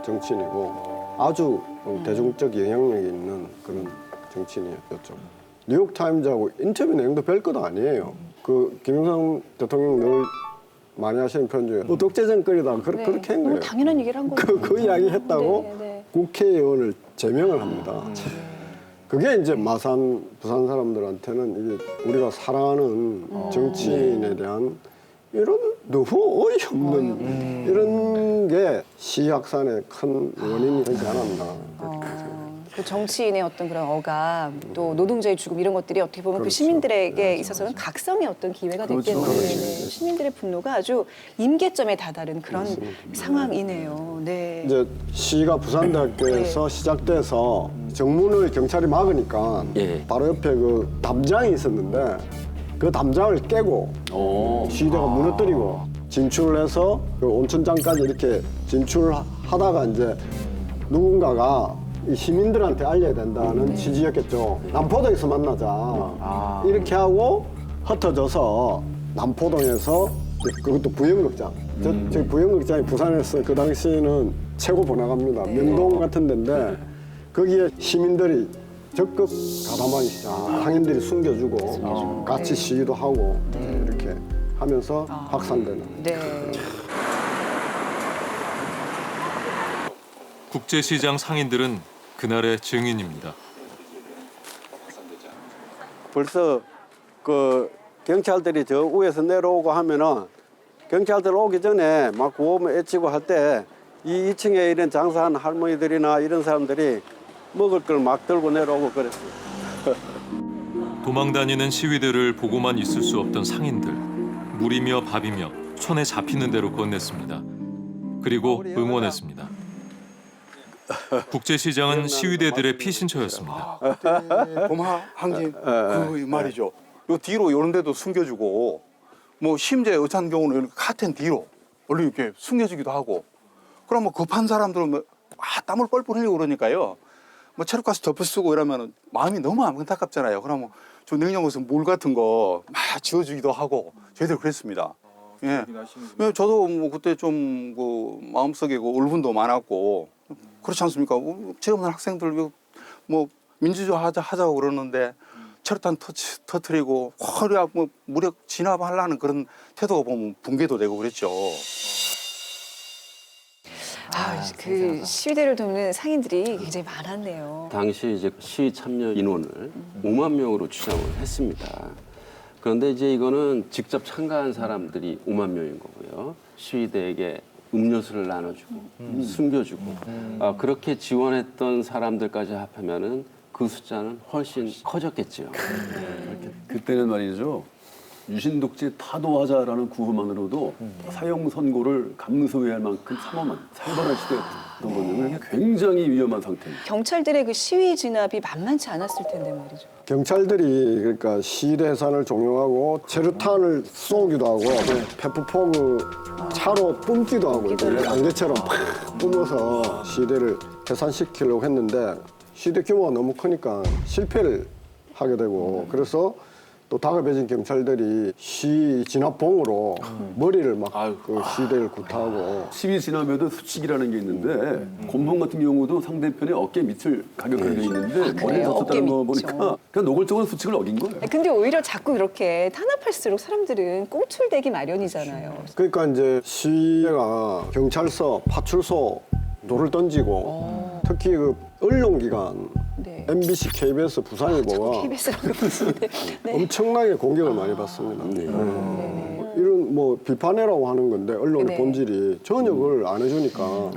Speaker 9: 정치인이고 아주 대중적 영향력이 있는 그런 정치인이었죠. 뉴욕타임즈하고 인터뷰 내용도 별것 아니에요. 그 김영삼 대통령 늘 많이 하시는 표현 중에 독재 정권이다 그렇게 한 거예요.
Speaker 4: 당연한 얘기를 한 거예요.
Speaker 9: 그 이야기 했다고 국회의원을 제명을 합니다. 그게 이제 마산, 부산 사람들한테는 이게 우리가 사랑하는 정치인에 대한 이런 너무 어이없는 이런 게 시확산의 큰 원인이 되지 않았나.
Speaker 4: 그 정치인의 어떤 그런 어감, 또 노동자의 죽음 이런 것들이 어떻게 보면 그 시민들에게 있어서는 각성의 어떤 기회가 됐겠네요. 시민들의 분노가 아주 임계점에 다다른 그런 상황이네요. 네.
Speaker 9: 이제 시가 부산대학교에서 시작돼서 정문을 경찰이 막으니까 바로 옆에 그 담장이 있었는데 그 담장을 깨고 시위대가 무너뜨리고 진출을 해서 그 온천장까지 이렇게 진출하다가 이제 누군가가 이 시민들한테 알려야 된다는 취지였겠죠. 남포동에서 만나자. 이렇게 하고 흩어져서 남포동에서 그것도 부영극장. 저 부영극장이 부산에서 그 당시에는 최고 번화가입니다. 명동 같은 데인데 거기에 시민들이 적극 가담하기 시작. 상인들이 숨겨주고 같이 시위도 하고 이렇게 하면서 확산되는.
Speaker 10: 국제시장 상인들은 그날의 증인입니다.
Speaker 9: 벌써 그 경찰들이 저 위에서 내려오고 하면은 경찰들 오기 전에 막 구호모 외치고 할 때 이 2층에 이런 장사하는 할머니들이나 이런 사람들이 먹을 걸 막 들고 내려오고 그랬어요.
Speaker 10: 도망다니는 시위대를 보고만 있을 수 없던 상인들. 물이며 밥이며 손에 잡히는 대로 건넸습니다. 그리고 응원했습니다. 국제시장은 시위대들의 피신처였습니다.
Speaker 16: 범하 항쟁 그 말이죠. 요 뒤로 이런 데도 숨겨주고 뭐 심지어 어떤 경우는 카텐 뒤로 원래 이렇게 숨겨주기도 하고 그럼 뭐 급한 사람들은 뭐 땀을 뻘뻘 흘리고 그러니까요. 뭐 체력가스 덮어 쓰고 이러면 마음이 너무 안타깝잖아요. 그러면 저 냉장고에서 물 같은 거 막 지어주기도 하고 저희들 그랬습니다. 예. 저도 뭐 그때 좀 그 마음속에 그 울분도 많았고 그렇지 않습니까? 제 없는 학생들 뭐 민주주의 하자고 그러는데 체류탄 터트리고 허리하고 뭐 무력 진압하려는 그런 태도가 보면 붕괴도 되고 그랬죠.
Speaker 4: 그 시위대를 돕는 상인들이 굉장히 많았네요.
Speaker 8: 당시 이제 시위 참여 인원을 5만 명으로 추정을 했습니다. 그런데 이제 이거는 직접 참가한 사람들이 5만 명인 거고요. 시위대에게 음료수를 나눠주고 숨겨주고 그렇게 지원했던 사람들까지 합하면은 그 숫자는 훨씬 커졌겠죠.
Speaker 5: 그때는 말이죠. 유신 독재 타도하자라는 구호만으로도 사형 선고를 감수해야 할 만큼 삼엄한 살벌한 시대였던 거는 굉장히 위험한 상태입니다.
Speaker 4: 경찰들의 그 시위 진압이 만만치 않았을 텐데 말이죠.
Speaker 9: 경찰들이 그러니까 시대산을 종용하고 체류탄을 쏘기도 하고 페프폼을 차로 뿜기도 하고 안개처럼 팍 뿜어서 시대를 해산시키려고 했는데 시대 규모가 너무 크니까 실패를 하게 되고 그래서 또 다급해진 경찰들이 시 진압봉으로 머리를 막 그 시대를 구타하고
Speaker 5: 시위 진압에도 수칙이라는 게 있는데 곤봉 같은 경우도 상대편의 어깨 밑을 가격하게 돼 있는데 머리를 다쳤다는 거 보니까 그냥 노골적으로 수칙을 어긴 거예요.
Speaker 4: 근데 오히려 자꾸 이렇게 탄압할수록 사람들은 꽁출되기 마련이잖아요.
Speaker 9: 그러니까 이제 시위가 경찰서, 파출소 돌을 던지고 특히 그 언론기관 MBC, KBS, 부산일보가 엄청나게 공격을 많이 받습니다. 이런 뭐 비판해라고 하는 건데 언론의 본질이 전역을 안 해주니까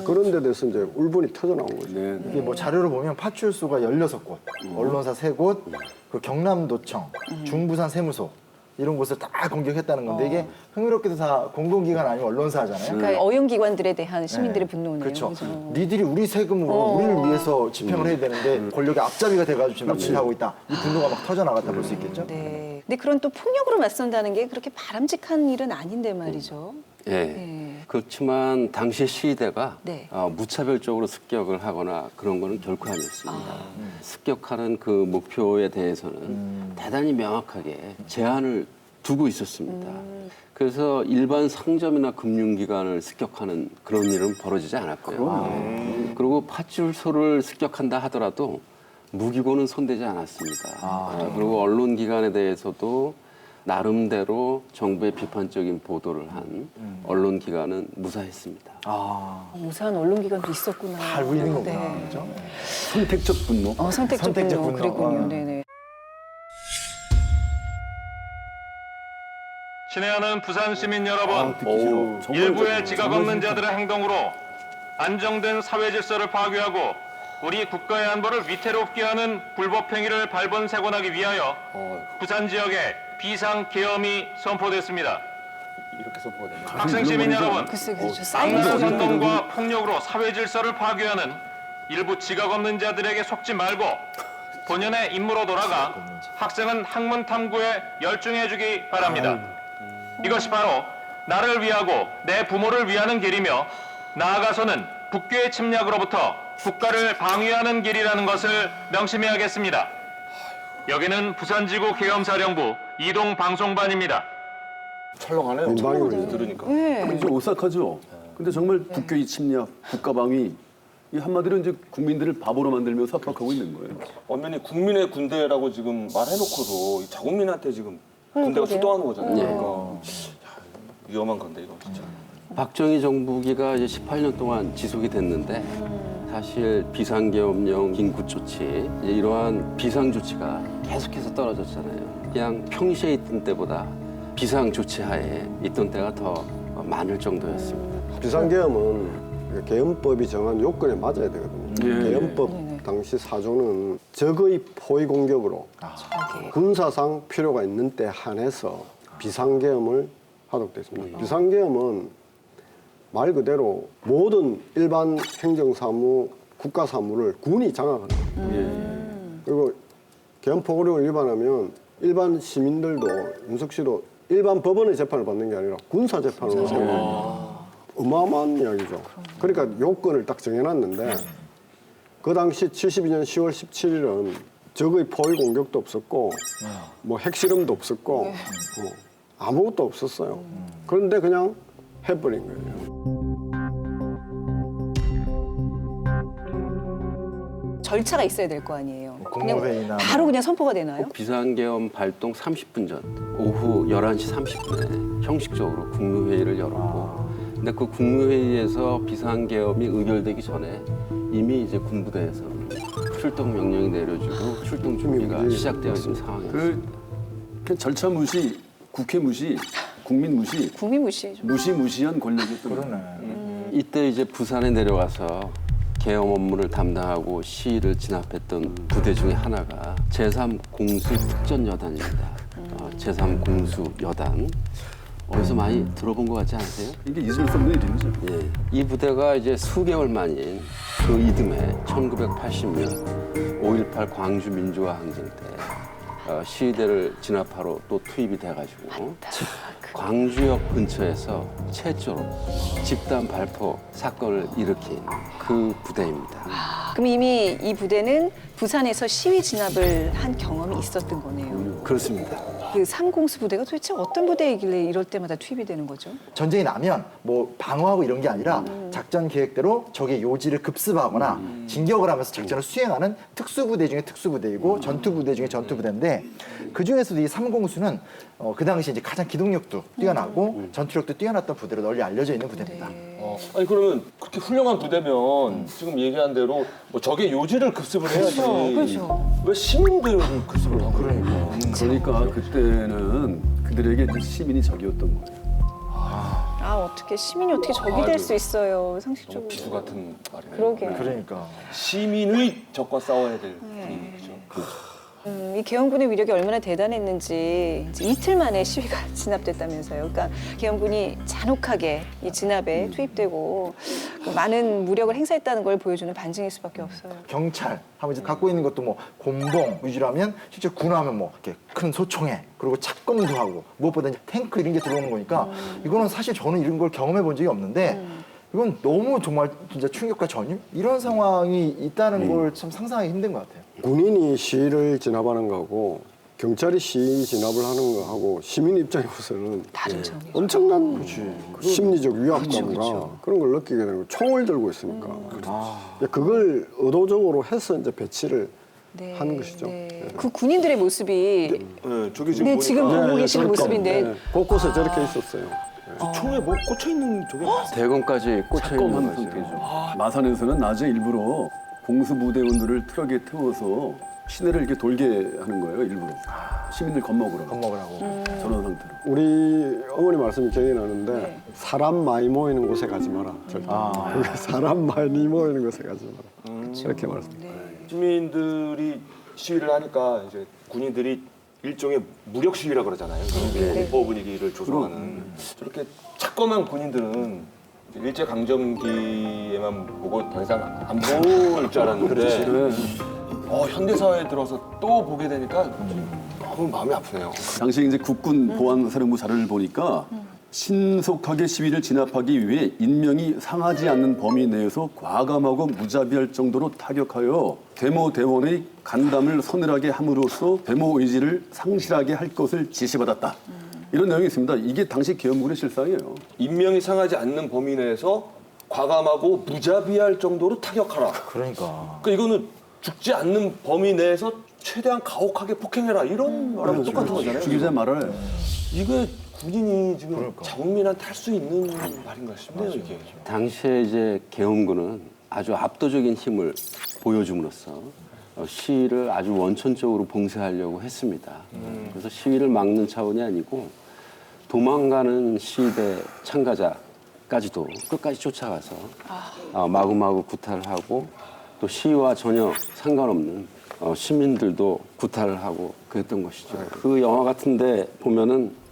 Speaker 9: 그런 데 대해서 이제 울분이 터져나온 거죠.
Speaker 7: 이게 뭐 자료를 보면 파출소가 16곳, 언론사 3곳, 그 경남도청, 중부산 세무소 이런 곳을 다 공격했다는 건데 이게 흥미롭게도 다 공공기관 아니면 언론사잖아요.
Speaker 4: 그러니까 어용기관들에 대한 시민들의 분노네요.
Speaker 7: 그렇죠.
Speaker 4: 그죠?
Speaker 7: 니들이 우리 세금으로 우리를 위해서 집행을 해야 되는데 권력의 앞잡이가 돼가지고 지금 납치하고 있다. 이 분노가 막 터져나갔다 볼 수 있겠죠.
Speaker 4: 네. 근데 그런 또 폭력으로 맞선다는 게 그렇게 바람직한 일은 아닌데 말이죠.
Speaker 8: 예. 그렇지만 당시 시위대가
Speaker 4: 네.
Speaker 8: 무차별적으로 습격을 하거나 그런 거는 결코 아니었습니다. 습격하는 그 목표에 대해서는 대단히 명확하게 제한을 두고 있었습니다. 그래서 일반 상점이나 금융기관을 습격하는 그런 일은 벌어지지 않았고요. 그리고 파출소를 습격한다 하더라도 무기고는 손대지 않았습니다. 그리고 언론기관에 대해서도 나름대로 정부의 비판적인 보도를 한 언론기관은 무사했습니다.
Speaker 4: 무사한 언론기관도 있었구나.
Speaker 7: 다 알고 있는 거구나. 그죠?
Speaker 5: 선택적 분노.
Speaker 4: 선택적 분노. 그랬군요. 네네.
Speaker 10: 친애하는 부산 시민 여러분,
Speaker 5: 정말
Speaker 10: 일부의 지각 없는 자들의 행동으로 안정된 사회 질서를 파괴하고 우리 국가의 안보를 위태롭게 하는 불법 행위를 발본색원하기 위하여 부산 지역에 비상 계엄이 선포됐습니다.
Speaker 6: 이렇게 선포가 됩니다.
Speaker 10: 학생 시민 여러분, 악랄한 선동과 폭력으로 사회 질서를 파괴하는 일부 지각 없는 자들에게 속지 말고 본연의 임무로 돌아가 학생은 학문 탐구에 열중해주기 바랍니다. 이것이 바로 나를 위하고 내 부모를 위하는 길이며 나아가서는 북괴의 침략으로부터 국가를 방위하는 길이라는 것을 명심해야겠습니다. 여기는 부산지구 계엄사령부 이동 방송반입니다.
Speaker 6: 철렁하네요.
Speaker 9: 민방위
Speaker 6: 들으니까.
Speaker 5: 이제 오싹하죠. 근데 정말 북괴의 침략, 국가방위 이 한마디로 이제 국민들을 바보로 만들면서 압박하고 있는 거예요.
Speaker 6: 엄연히 국민의 군대라고 지금 말해놓고도 이 자국민한테 지금 군대가 출동하는 거잖아요. 그러니까 위험한 건데 이거 진짜.
Speaker 8: 박정희 정부기가 이제 18년 동안 지속이 됐는데 사실 비상계엄령 긴급조치 이러한 비상조치가 계속해서 떨어졌잖아요. 그냥 평시에 있던 때보다 비상조치하에 있던 때가 더 많을 정도였습니다.
Speaker 9: 비상계엄은 계엄법이 정한 요건에 맞아야 되거든요. 계엄법 당시 4조는 적의 포위 공격으로 군사상 필요가 있는 때 한해서 비상계엄을 하도록 되어 있습니다. 비상계엄은 말 그대로 모든 일반 행정사무, 국가사무를 군이 장악하는 거예요. 그리고 계엄포고령을 위반하면 일반 시민들도 윤석 씨도 일반 법원의 재판을 받는 게 아니라 군사 재판으로 세워요. 어마어마한 이야기죠. 그러니까 요건을 딱 정해놨는데 그 당시 72년 10월 17일은 적의 포위 공격도 없었고 뭐 핵실험도 없었고 아무것도 없었어요. 그런데 그냥 해버린 거예요.
Speaker 4: 절차가 있어야 될 거 아니에요.
Speaker 7: 국무회의나
Speaker 4: 바로 그냥 선포가 되나요?
Speaker 8: 비상계엄 발동 30분 전 오후 11시 30분에 형식적으로 국무회의를 열었고 근데 그 국무회의에서 비상계엄이 의결되기 전에 이미 이제 군부대에서 출동 명령이 내려지고 출동 준비가 시작되어 있는 상황이었습니다.
Speaker 5: 그 절차 무시, 국회 무시 국민 무시.
Speaker 4: 국민 무시죠.
Speaker 5: 무시무시한 권력이었던 거예요.
Speaker 8: 이때 이제 부산에 내려가서 계엄 업무를 담당하고 시위를 진압했던 부대 중에 하나가 제3공수특전여단입니다. 제3공수여단. 어디서 많이 들어본 것 같지 않으세요?
Speaker 5: 이게 잊을 수 없는 일이죠.
Speaker 8: 예. 이 부대가 이제 수개월 만인 그 이듬해 1980년 5.18 광주 민주화 항쟁 때 시위대를 진압하러 또 투입이 돼가지고 광주역 근처에서 최초로 집단 발포 사건을 일으킨 그 부대입니다.
Speaker 4: 그럼 이미 이 부대는 부산에서 시위 진압을 한 경험이 있었던 거네요.
Speaker 8: 그렇습니다.
Speaker 4: 그 상공수 부대가 도대체 어떤 부대이길래 이럴 때마다 투입이 되는 거죠?
Speaker 7: 전쟁이 나면 뭐 방어하고 이런 게 아니라 작전 계획대로 적의 요지를 급습하거나 진격을 하면서 작전을 수행하는 특수부대 중에 특수부대이고 전투부대 중에 전투부대인데 그 중에서도 이 3공수는 그 당시 이제 가장 기동력도 뛰어나고 전투력도 뛰어났던 부대로 널리 알려져 있는 부대입니다.
Speaker 6: 아니 그러면 그렇게 훌륭한 부대면 지금 얘기한 대로 뭐 적의 요지를 급습을 해야지.
Speaker 4: 그렇죠.
Speaker 6: 왜 시민들을 급습을 하고
Speaker 5: 그러니까 그때는 그들에게 이제 시민이 적이었던 거예요.
Speaker 4: 어떻게 시민이 어떻게 적이 될 수 있어요, 상식적으로.
Speaker 6: 비수 같은 말이네.
Speaker 4: 그러게.
Speaker 7: 그러니까
Speaker 6: 시민의 적과 싸워야 될 분위기죠.
Speaker 4: 이 계엄군의 위력이 얼마나 대단했는지 이제 이틀 만에 시위가 진압됐다면서요. 그러니까 계엄군이 잔혹하게 이 진압에 투입되고 많은 무력을 행사했다는 걸 보여주는 반증일 수밖에 없어요.
Speaker 7: 경찰 하면 이제 갖고 있는 것도 뭐 곤봉 위주라면 실제 군하면 뭐 이렇게 큰 소총에 그리고 착검도 하고 무엇보다 이제 탱크 이런 게 들어오는 거니까 이거는 사실 저는 이런 걸 경험해 본 적이 없는데 이건 너무 정말 진짜 충격과 전율 이런 상황이 있다는 걸 참 상상하기 힘든 것 같아요.
Speaker 9: 군인이 시위를 진압하는 거하고 경찰이 시위 진압을 하는 거하고 시민 입장에서는
Speaker 4: 다른 점이에요.
Speaker 9: 엄청난 심리적 위압감과 그런 걸 느끼게 되는 거예요. 총을 들고 있으니까. 그걸 의도적으로 해서 이제 배치를 하는 것이죠.
Speaker 4: 그 군인들의 모습이
Speaker 6: 저기 지금
Speaker 4: 지금 보고 계시는
Speaker 9: 그러니까,
Speaker 4: 모습인데
Speaker 9: 곳곳에 저렇게 있었어요.
Speaker 6: 총에 뭐 꽂혀 있는 저게
Speaker 8: 대검까지 꽂혀 있는
Speaker 5: 사건
Speaker 8: 거죠.
Speaker 5: 상태죠. 마산에서는 낮에 일부러 공수부대원들을 트럭에 태워서 시내를 이렇게 돌게 하는 거예요, 일부러. 시민들 겁먹으라고. 저런 상태로.
Speaker 9: 우리 어머니 말씀이 기억이 나는데 사람 많이 모이는 곳에 가지 마라. 절대. 사람 많이 모이는 곳에 가지 마라. 이렇게 말씀드려요.
Speaker 6: 시민들이 시위를 하니까 이제 군인들이 일종의 무력 시위라 그러잖아요. 공포 분위기를 조성하는. 저렇게 착검한 군인들은 일제 강점기에만 보고 더 이상 안 볼 줄 알았는데 현대 사회에 들어서 또 보게 되니까 너무 마음이 아프네요.
Speaker 5: 당시 이제 국군 보안사령부 자료를 보니까 신속하게 시위를 진압하기 위해 인명이 상하지 않는 범위 내에서 과감하고 무자비할 정도로 타격하여 데모 대원의 간담을 서늘하게 함으로써 데모 의지를 상실하게 할 것을 지시받았다. 이런 내용이 있습니다. 이게 당시 계엄군의 실상이에요.
Speaker 6: 인명이 상하지 않는 범위 내에서 과감하고 무자비할 정도로 타격하라.
Speaker 7: 그러니까
Speaker 6: 이거는 죽지 않는 범위 내에서 최대한 가혹하게 폭행해라 이런 말하고 똑같은 거잖아요.
Speaker 5: 죽이자 말을.
Speaker 6: 이게 군인이 지금 자국민한테 할 수 있는 말인가 싶네요. 이게.
Speaker 8: 당시에 이제 계엄군은 아주 압도적인 힘을 보여줌으로써 시위를 아주 원천적으로 봉쇄하려고 했습니다. 그래서 시위를 막는 차원이 아니고 도망가는 시위대 참가자까지도 끝까지 쫓아가서 마구마구 구타를 하고 또 시위와 전혀 상관없는 시민들도 구타를 하고 그랬던 것이죠. 그 영화 같은데 보면은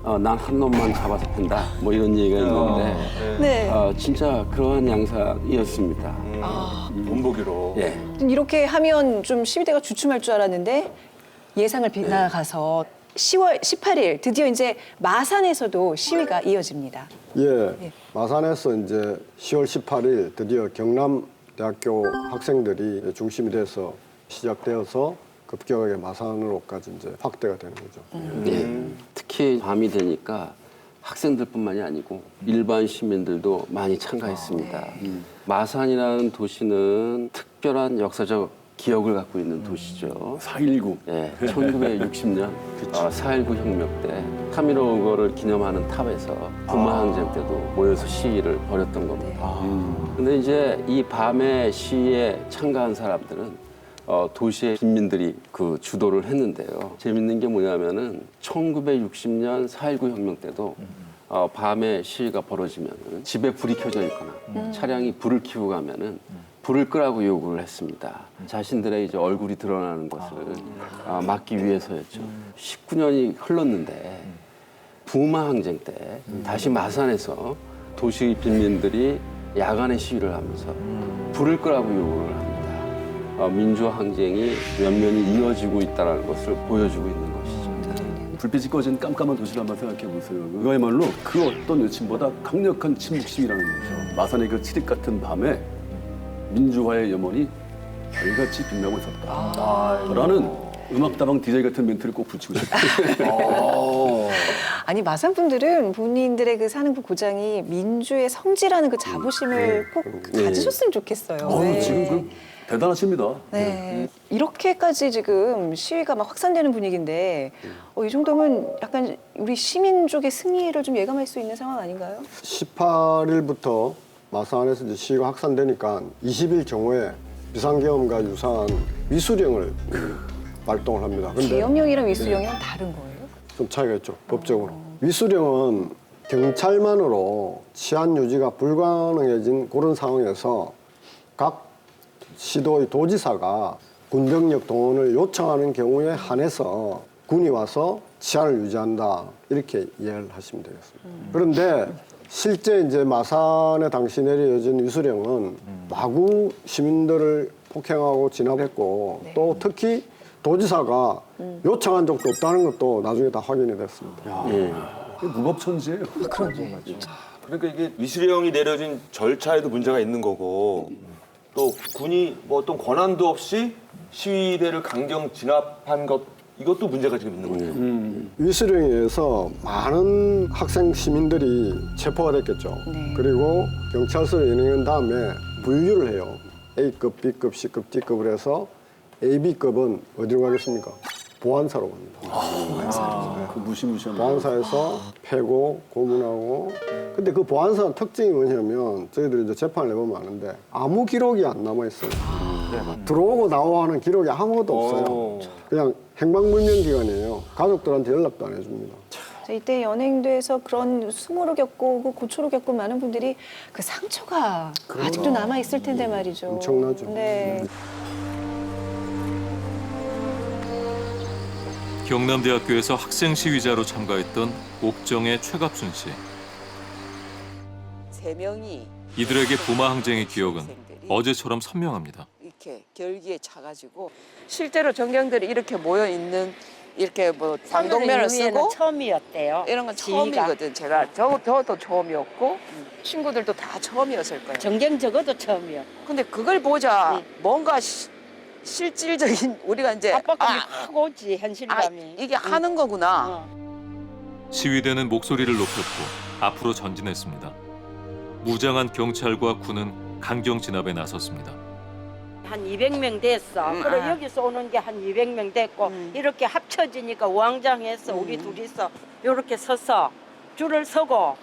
Speaker 8: 난 한 놈만 잡아서 팬다 뭐 이런 얘기가 있는데 진짜 그러한 양상이었습니다.
Speaker 6: 본보기로.
Speaker 8: 예.
Speaker 4: 이렇게 하면 좀 시위대가 주춤할 줄 알았는데 예상을 빗나가서 10월 18일 드디어 이제 마산에서도 시위가 이어집니다.
Speaker 9: 마산에서 이제 10월 18일 드디어 경남대학교 학생들이 중심이 돼서 시작되어서 급격하게 마산으로까지 이제 확대가 되는 거죠.
Speaker 8: 특히 밤이 되니까 학생들뿐만이 아니고 일반 시민들도 많이 참가했습니다. 마산이라는 도시는 특별한 역사적 기억을 갖고 있는 도시죠.
Speaker 5: 4.19.
Speaker 8: 1960년 4.19 혁명 때 카미로거를 기념하는 탑에서 군마항쟁 때도 모여서 시위를 벌였던 겁니다. 근데 이제 이 밤에 시위에 참가한 사람들은 도시의 빈민들이 그 주도를 했는데요. 재밌는 게 뭐냐면은 1960년 4.19 혁명 때도 밤에 시위가 벌어지면 집에 불이 켜져 있거나 차량이 불을 켜고 가면은 불을 끄라고 요구를 했습니다. 자신들의 이제 얼굴이 드러나는 것을 막기 위해서였죠. 19년이 흘렀는데 부마 항쟁 때 다시 마산에서 도시 빈민들이 야간에 시위를 하면서 불을 끄라고 요구를 합니다. 민주화 항쟁이 면면이 이어지고 있다는 것을 보여주고 있는 것이죠.
Speaker 5: 불빛이 꺼진 깜깜한 도시를 한번 생각해 보세요. 그거야말로 그 어떤 외침보다 강력한 침묵 시위라는 거죠. 마산의 그 칠흑 같은 밤에 민주화의 염원이 별같이 빛나고 있었다. 라는 음악다방 DJ 같은 멘트를 꼭 붙이고 싶어요.
Speaker 4: 아니 마산 분들은 본인들의 그 사는 그 고장이 민주의 성지라는 그 자부심을 꼭 가지셨으면 좋겠어요. 네.
Speaker 5: 지금 그 대단하십니다.
Speaker 4: 네. 이렇게까지 지금 시위가 막 확산되는 분위기인데 이 정도면 약간 우리 시민 쪽의 승리를 좀 예감할 수 있는 상황 아닌가요?
Speaker 9: 18일부터 마산에서 이제 시위가 확산되니까 20일 경우에 비상계엄과 유사한 위수령을 발동을 합니다. 근데
Speaker 4: 계엄령이랑 위수령이랑 다른 거예요?
Speaker 9: 좀 차이가 있죠, 법적으로. 위수령은 경찰만으로 치안 유지가 불가능해진 그런 상황에서 각 시도의 도지사가 군병력 동원을 요청하는 경우에 한해서 군이 와서 치안을 유지한다, 이렇게 이해를 하시면 되겠습니다. 그런데 실제 이제 마산에 당시 내려진 위수령은 마구 시민들을 폭행하고 진압했고 또 특히 도지사가 요청한 적도 없다는 것도 나중에 다 확인이 됐습니다.
Speaker 5: 무법천지예요.
Speaker 6: 그러니까 이게 위수령이 내려진 절차에도 문제가 있는 거고 또 군이 뭐 어떤 권한도 없이 시위대를 강경 진압한 것 이것도 문제가 지금 있는 거죠.
Speaker 9: 위수령에 의해서 많은 학생 시민들이 체포가 됐겠죠. 그리고 경찰서에 연행한 다음에 분류를 해요. A급, B급, C급, D급을 해서 AB급은 어디로 가겠습니까? 보안사로 갑니다.
Speaker 5: 그 무시무시한
Speaker 9: 보안사에서 패고 고문하고. 근데 그 보안사 특징이 뭐냐면 저희들이 이제 재판을 해보면 아는데 아무 기록이 안 남아 있어요. 들어오고 나오는 기록이 아무것도 없어요. 그냥 행방불명기관이에요. 가족들한테 연락도 안 해줍니다.
Speaker 4: 이때 연행돼서 그런 수모를 겪고 고초를 겪은 많은 분들이 그 상처가 아직도 남아 있을 텐데 말이죠.
Speaker 9: 엄청나죠.
Speaker 4: 네.
Speaker 10: 경남대학교에서 학생 시위자로 참가했던 옥정의 최갑순 씨.
Speaker 17: 3명이
Speaker 10: 이들에게 부마 항쟁의 기억은 어제처럼 선명합니다.
Speaker 17: 이렇게 결기에 차가지고 실제로 전경들이 이렇게 모여 있는 이렇게 뭐 방독면을 쓰고
Speaker 18: 처음이었대요.
Speaker 17: 이런 건
Speaker 18: 지휘가.
Speaker 17: 처음이거든. 제가 저도 처음이었고 친구들도 다 처음이었을 거예요.
Speaker 18: 전경 적어도 처음이요.
Speaker 17: 근데 그걸 보자 뭔가 실질적인 우리가 이제
Speaker 18: 압박감이 확 오지 현실감이.
Speaker 17: 이게 하는 거구나.
Speaker 10: 시위대는 목소리를 높였고 앞으로 전진했습니다. 무장한 경찰과 군은 강경 진압에 나섰습니다.
Speaker 18: 한 200명 됐어. 그리고 여기서 오는 게 한 200명 됐고 이렇게 합쳐지니까 우왕좌왕해서 우리 둘이서 이렇게 서서 줄을 서고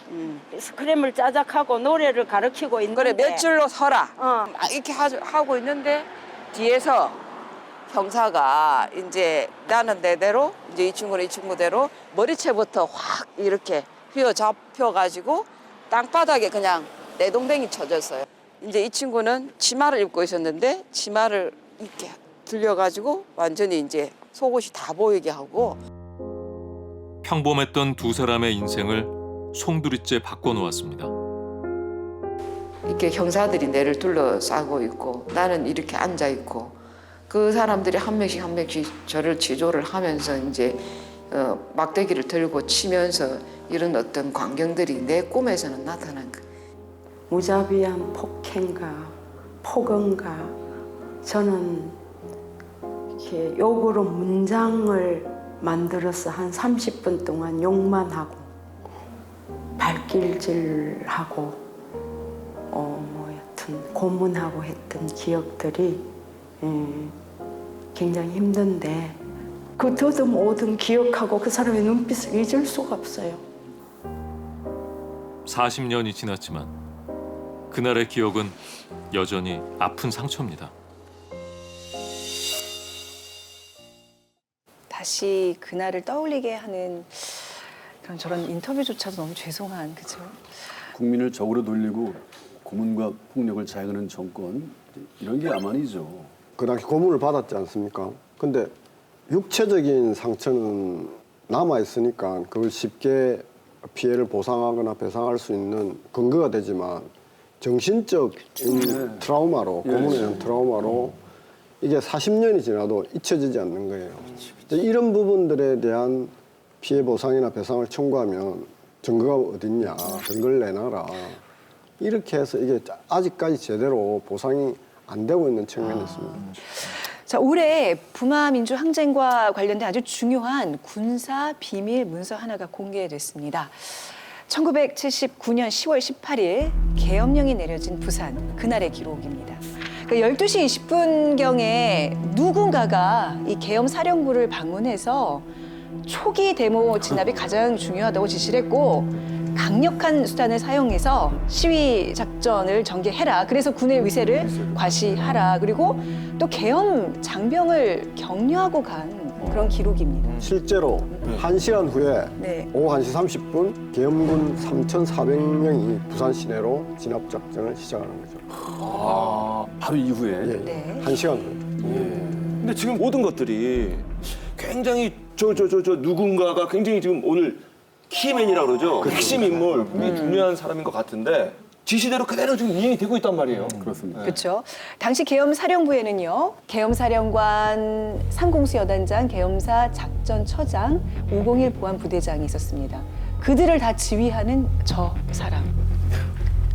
Speaker 18: 스크램을 짜작하고 노래를 가르치고 있는데
Speaker 17: 그래 몇 줄로 서라. 이렇게 하고 있는데 뒤에서 형사가 이제 나는 내대로 이제 이 친구는 이 친구대로 머리채부터 확 이렇게 휘어잡혀가지고 땅바닥에 그냥 내동댕이 쳐졌어요. 이제 이 친구는 치마를 입고 있었는데 치마를 이렇게 들려가지고 완전히 이제 속옷이 다 보이게 하고.
Speaker 10: 평범했던 두 사람의 인생을 송두리째 바꿔놓았습니다.
Speaker 17: 이렇게 형사들이 내를 둘러싸고 있고 나는 이렇게 앉아 있고 그 사람들이 한 명씩 한 명씩 저를 지도를 하면서 이제 막대기를 들고 치면서 이런 어떤 광경들이 내 꿈에서는 나타난 거예요.
Speaker 19: 무자비한 폭행과 폭언과 저는 이렇게 욕으로 문장을 만들어서 한 30분 동안 욕만 하고 발길질하고 여튼 고문하고 했던 기억들이 굉장히 힘든데 그 더듬 오듬 기억하고 그 사람의 눈빛을 잊을 수가 없어요.
Speaker 10: 40년이 지났지만 그날의 기억은 여전히 아픈 상처입니다.
Speaker 4: 다시 그날을 떠올리게 하는 그런 저런 인터뷰조차도 너무 죄송한, 그죠?
Speaker 5: 국민을 적으로 돌리고 고문과 폭력을 자행하는 정권, 이런 게 야만이죠.
Speaker 9: 그 당시 고문을 받았지 않습니까? 근데 육체적인 상처는 남아있으니까 그걸 쉽게 피해를 보상하거나 배상할 수 있는 근거가 되지만 정신적인 트라우마로, 고문에 대한 트라우마로 이게 40년이 지나도 잊혀지지 않는 거예요. 이런 부분들에 대한 피해 보상이나 배상을 청구하면 증거가 어딨냐, 증거를 내놔라. 이렇게 해서 이게 아직까지 제대로 보상이 안 되고 있는 측면이 있습니다.
Speaker 4: 자, 올해 부마 민주 항쟁과 관련된 아주 중요한 군사 비밀 문서 하나가 공개됐습니다. 1979년 10월 18일 계엄령이 내려진 부산, 그날의 기록입니다. 12시 20분경에 누군가가 이 계엄 사령부를 방문해서 초기 데모 진압이 가장 중요하다고 지시를 했고 강력한 수단을 사용해서 시위 작전을 전개해라. 그래서 군의 위세를 과시하라. 그리고 또 계엄 장병을 격려하고 간 그런 기록입니다.
Speaker 9: 실제로 1시간 후에
Speaker 4: 네.
Speaker 9: 오후 1시 30분 계엄군 3,400명이 부산 시내로 진압작전을 시작하는 거죠.
Speaker 5: 바로 이후에?
Speaker 4: 네.
Speaker 9: 1시간 후에.
Speaker 6: 근데 지금 모든 것들이 굉장히 저 누군가가 굉장히 지금 오늘 키맨이라고 그러죠. 핵심 인물, 굉장히 중요한 사람인 것 같은데 지시대로 그대로 지금 이행이 되고 있단 말이에요.
Speaker 5: 그렇습니다.
Speaker 4: 그렇죠. 당시 계엄사령부에는요. 계엄사령관, 상공수여단장, 계엄사 작전처장, 501 보안부대장이 있었습니다. 그들을 다 지휘하는 저 사람.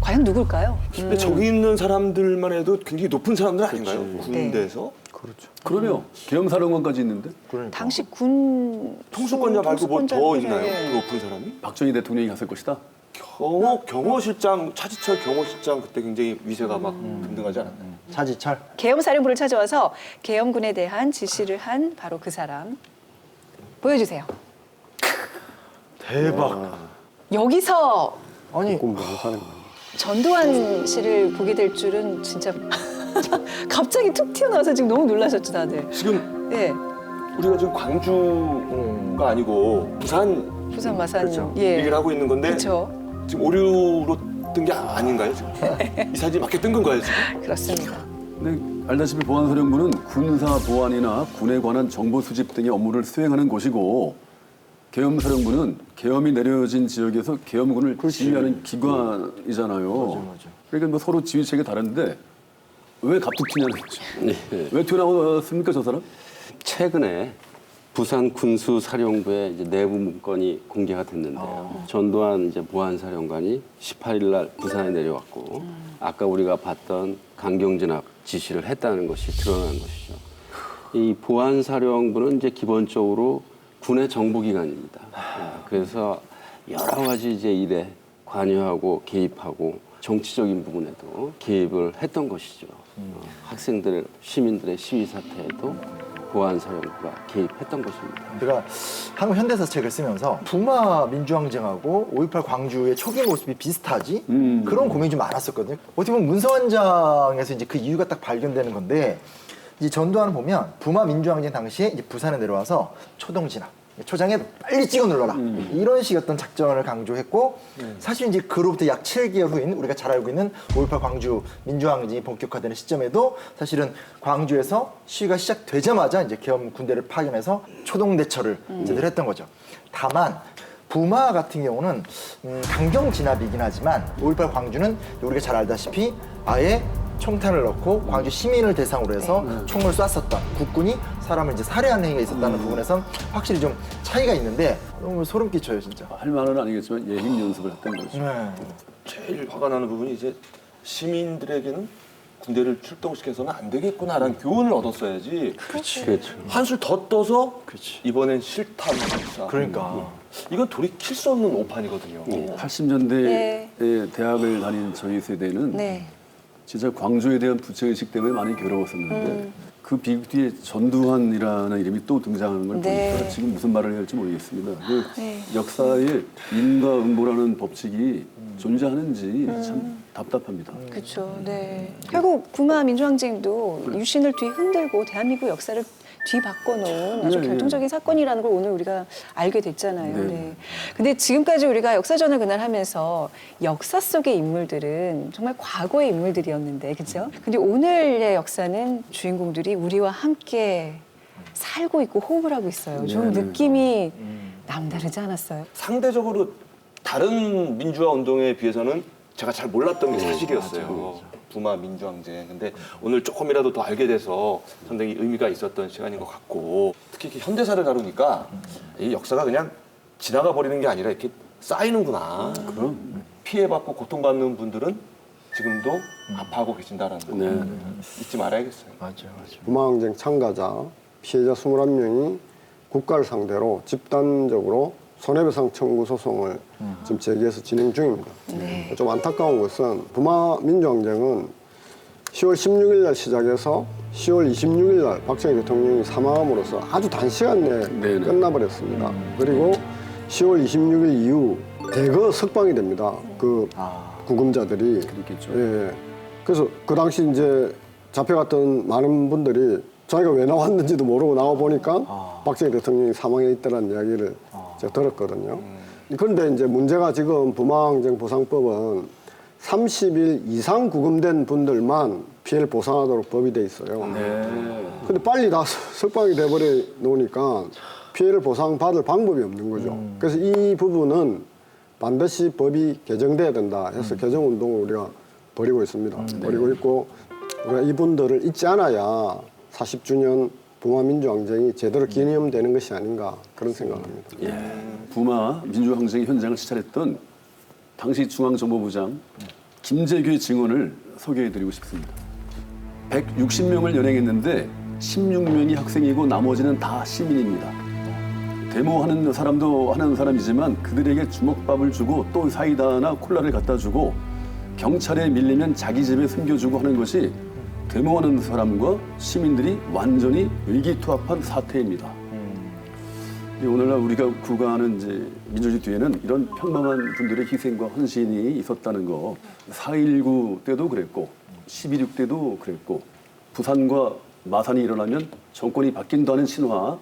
Speaker 4: 과연 누굴까요?
Speaker 6: 근데 저기 있는 사람들만 해도 굉장히 높은 사람들 아닌가요? 군대에서?
Speaker 5: 그렇죠. 그러면 계엄사령관까지 있는데?
Speaker 4: 당시 군
Speaker 6: 통수권자 말고 뭐 더
Speaker 4: 통수권자들의-
Speaker 6: 있나요? 그 높은 사람이?
Speaker 5: 박정희 대통령이 갔을 것이다.
Speaker 6: 경호실장, 차지철 경호실장 그때 굉장히 위세가 막 등등하지 않았나요?
Speaker 7: 차지철.
Speaker 4: 계엄사령부를 찾아와서 계엄군에 대한 지시를 한 바로 그 사람. 보여주세요.
Speaker 7: 대박.
Speaker 4: 여기서
Speaker 7: 아니
Speaker 4: 전두환 씨를 보게 될 줄은 진짜 갑자기 툭 튀어나와서 지금 너무 놀라셨죠 다들.
Speaker 6: 지금
Speaker 4: 예.
Speaker 6: 우리가 지금 광주가 아니고
Speaker 4: 부산 마산
Speaker 6: 그렇죠.
Speaker 4: 예.
Speaker 6: 얘기를 하고 있는 건데
Speaker 4: 그렇죠.
Speaker 6: 지금 오류로 뜬 게 아닌가요 지금? 이 사진이 맞게 뜬 건가요 지금?
Speaker 4: 그렇습니다.
Speaker 5: 근데 알다시피 보안사령부는 군사 보안이나 군에 관한 정보 수집 등의 업무를 수행하는 곳이고 계엄사령부는 계엄이 내려진 지역에서 계엄군을 지휘하는 기관이잖아요. 그러니까 뭐 서로 지휘체계가 다른데 왜 갑툭 튀냐는 거죠. 왜 튀어나왔습니까 저 사람?
Speaker 8: 최근에 부산 군수사령부의 이제 내부 문건이 공개가 됐는데요. 전두환 이제 보안사령관이 18일 날 부산에 내려왔고 아까 우리가 봤던 강경진압 지시를 했다는 것이 드러난 것이죠. 이 보안사령부는 이제 기본적으로 군의 정보기관입니다. 그래서 여러 가지 이제 일에 관여하고 개입하고 정치적인 부분에도 개입을 했던 것이죠. 학생들, 시민들의 시위 사태에도 보안사령부가 개입했던 것입니다.
Speaker 7: 제가 한국 현대사 책을 쓰면서 부마 민주항쟁하고 5.18 광주의 초기 모습이 비슷하지? 그런 고민이 좀 많았었거든요. 어떻게 보면 문서원장에서 이제 그 이유가 딱 발견되는 건데 이제 전두환을 보면 부마 민주항쟁 당시에 이제 부산에 내려와서 초동진압, 초장에 빨리 찍어 눌러라 이런 식의 어떤 작전을 강조했고 사실 이제 그로부터 약 7개월 후인 우리가 잘 알고 있는 5.18 광주 민주항쟁이 본격화되는 시점에도 사실은 광주에서 시위가 시작되자마자 이제 계엄 군대를 파견해서 초동 대처를 제대로 했던 거죠. 다만 부마 같은 경우는 강경 진압이긴 하지만 5.18 광주는 우리가 잘 알다시피 아예 총탄을 넣고 광주 시민을 대상으로 해서 총을 쐈었던 국군이 사람을 이제 살해하는 행위가 있었다는 부분에선 확실히 좀 차이가 있는데 너무 소름 끼쳐요 진짜.
Speaker 5: 할 만은 아니겠지만 예행 연습을 했던 거죠.
Speaker 6: 제일 화가 나는 부분이 이제 시민들에게는 군대를 출동시켜서는 안 되겠구나라는 교훈을 얻었어야지.
Speaker 8: 그렇죠.
Speaker 6: 한술 더 떠서 이번엔 실탄 발사.
Speaker 7: 그러니까.
Speaker 6: 이건 돌이킬 수 없는 오판이거든요.
Speaker 5: 80년대에 대학을 다닌 저희 세대는
Speaker 4: 네.
Speaker 5: 진짜 광주에 대한 부채의식 때문에 많이 괴로웠었는데 그 비극 뒤에 전두환이라는 이름이 또 등장하는 걸 보니까 지금 무슨 말을 해야 할지 모르겠습니다. 그 역사에 인과응보라는 법칙이 존재하는지 참 답답합니다.
Speaker 4: 그렇죠. 네. 결국 부마 민주항쟁도 유신을 뒤흔들고 대한민국 역사를 뒤바꿔놓은 아주
Speaker 9: 네,
Speaker 4: 결정적인 사건이라는 걸 오늘 우리가 알게 됐잖아요.
Speaker 9: 네.
Speaker 4: 네. 근데 지금까지 우리가 역사전을 그날 하면서 역사 속의 인물들은 정말 과거의 인물들이었는데, 그렇죠? 근데 오늘의 역사는 주인공들이 우리와 함께 살고 있고 호흡을 하고 있어요. 좀
Speaker 6: 네, 네.
Speaker 4: 느낌이 남다르지 않았어요?
Speaker 6: 상대적으로 다른 민주화 운동에 비해서는 제가 잘 몰랐던 게 사실이었어요. 부마 민주항쟁. 근데 오늘 조금이라도 더 알게 돼서 상당히 의미가 있었던 시간인 것 같고, 특히 이렇게 현대사를 다루니까 이 역사가 그냥 지나가 버리는 게 아니라 이렇게 쌓이는구나. 그럼 피해받고 고통받는 분들은 지금도 아파하고 계신다는 거 잊지 말아야겠어요.
Speaker 7: 맞아요.
Speaker 9: 부마항쟁 참가자 피해자 21명이 국가를 상대로 집단적으로 손해배상 청구 소송을 지금 제기해서 진행 중입니다. 좀 안타까운 것은 부마 민주항쟁은 10월 16일 날 시작해서 10월 26일 날 박정희 대통령이 사망함으로써 아주 단시간 내에 끝나버렸습니다. 그리고 10월 26일 이후 대거 석방이 됩니다. 그 구금자들이. 예. 그래서 그 당시 이제 잡혀갔던 많은 분들이 자기가 왜 나왔는지도 모르고 나와 보니까 박정희 대통령이 사망해 있다는 이야기를 제가 들었거든요. 그런데 이제 문제가 지금 부마항쟁 보상법은 30일 이상 구금된 분들만 피해를 보상하도록 법이 돼 있어요. 근데 빨리 다 석방이 돼버려 놓으니까 피해를 보상받을 방법이 없는 거죠. 그래서 이 부분은 반드시 법이 개정돼야 된다 해서 개정운동을 우리가 벌이고 있습니다. 벌이고 있고, 우리가 이분들을 잊지 않아야 40주년 부마 민주항쟁이 제대로 기념되는 것이 아닌가 그런 생각합니다.
Speaker 5: 부마 민주항쟁의 현장을 시찰했던 당시 중앙정보부장 김재규의 증언을 소개해드리고 싶습니다. 160명을 연행했는데 16명이 학생이고 나머지는 다 시민입니다. 데모하는 사람도 하는 사람이지만 그들에게 주먹밥을 주고 또 사이다나 콜라를 갖다 주고 경찰에 밀리면 자기 집에 숨겨주고 하는 것이 데모하는 사람과 시민들이 완전히 의기투합한 사태입니다. 오늘날 우리가 구가하는 이제 민주주의 뒤에는 이런 평범한 분들의 희생과 헌신이 있었다는 거, 4.19 때도 그랬고 12.6 때도 그랬고, 부산과 마산이 일어나면 정권이 바뀐다는 신화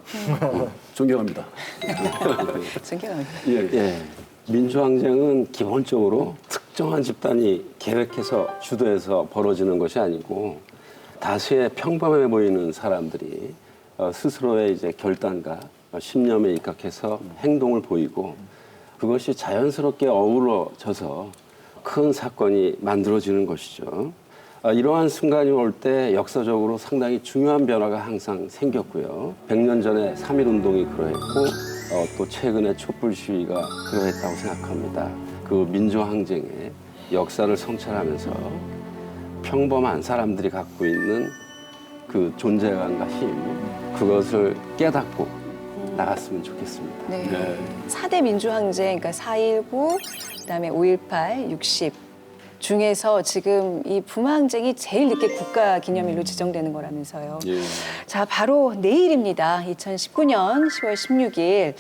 Speaker 5: 존경합니다.
Speaker 4: 존경합니다.
Speaker 8: 예. 민주항쟁은 기본적으로 특정한 집단이 계획해서 주도해서 벌어지는 것이 아니고 다수의 평범해 보이는 사람들이 스스로의 이제 결단과 신념에 입각해서 행동을 보이고 그것이 자연스럽게 어우러져서 큰 사건이 만들어지는 것이죠. 이러한 순간이 올 때 역사적으로 상당히 중요한 변화가 항상 생겼고요. 100년 전에 3.1운동이 그러했고 또 최근에 촛불 시위가 그러했다고 생각합니다. 그 민주항쟁의 역사를 성찰하면서 평범한 사람들이 갖고 있는 그 존재감과 힘, 그것을 깨닫고 나갔으면 좋겠습니다.
Speaker 4: 네. 4대 민주항쟁, 그러니까 4.19, 그다음에 5.18, 60 중에서 지금 이 부마항쟁이 제일 늦게 국가기념일로 지정되는 거라면서요. 자, 바로 내일입니다. 2019년 10월 16일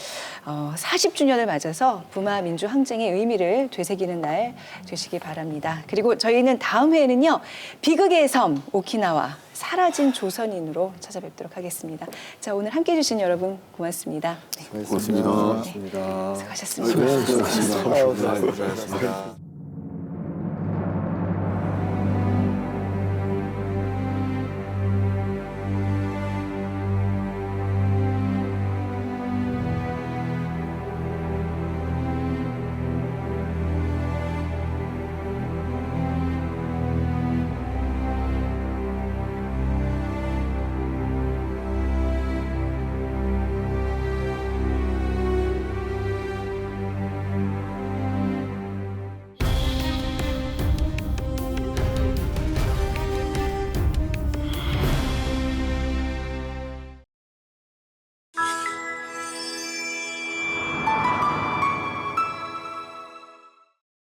Speaker 4: 40주년을 맞아서 부마민주항쟁의 의미를 되새기는 날 되시기 바랍니다. 그리고 저희는 다음 회에는요, 비극의 섬 오키나와 사라진 조선인으로 찾아뵙도록 하겠습니다. 자, 오늘 함께해 주신 여러분 고맙습니다.
Speaker 5: 고맙습니다.
Speaker 4: 수고하셨습니다.
Speaker 5: 고맙습니다.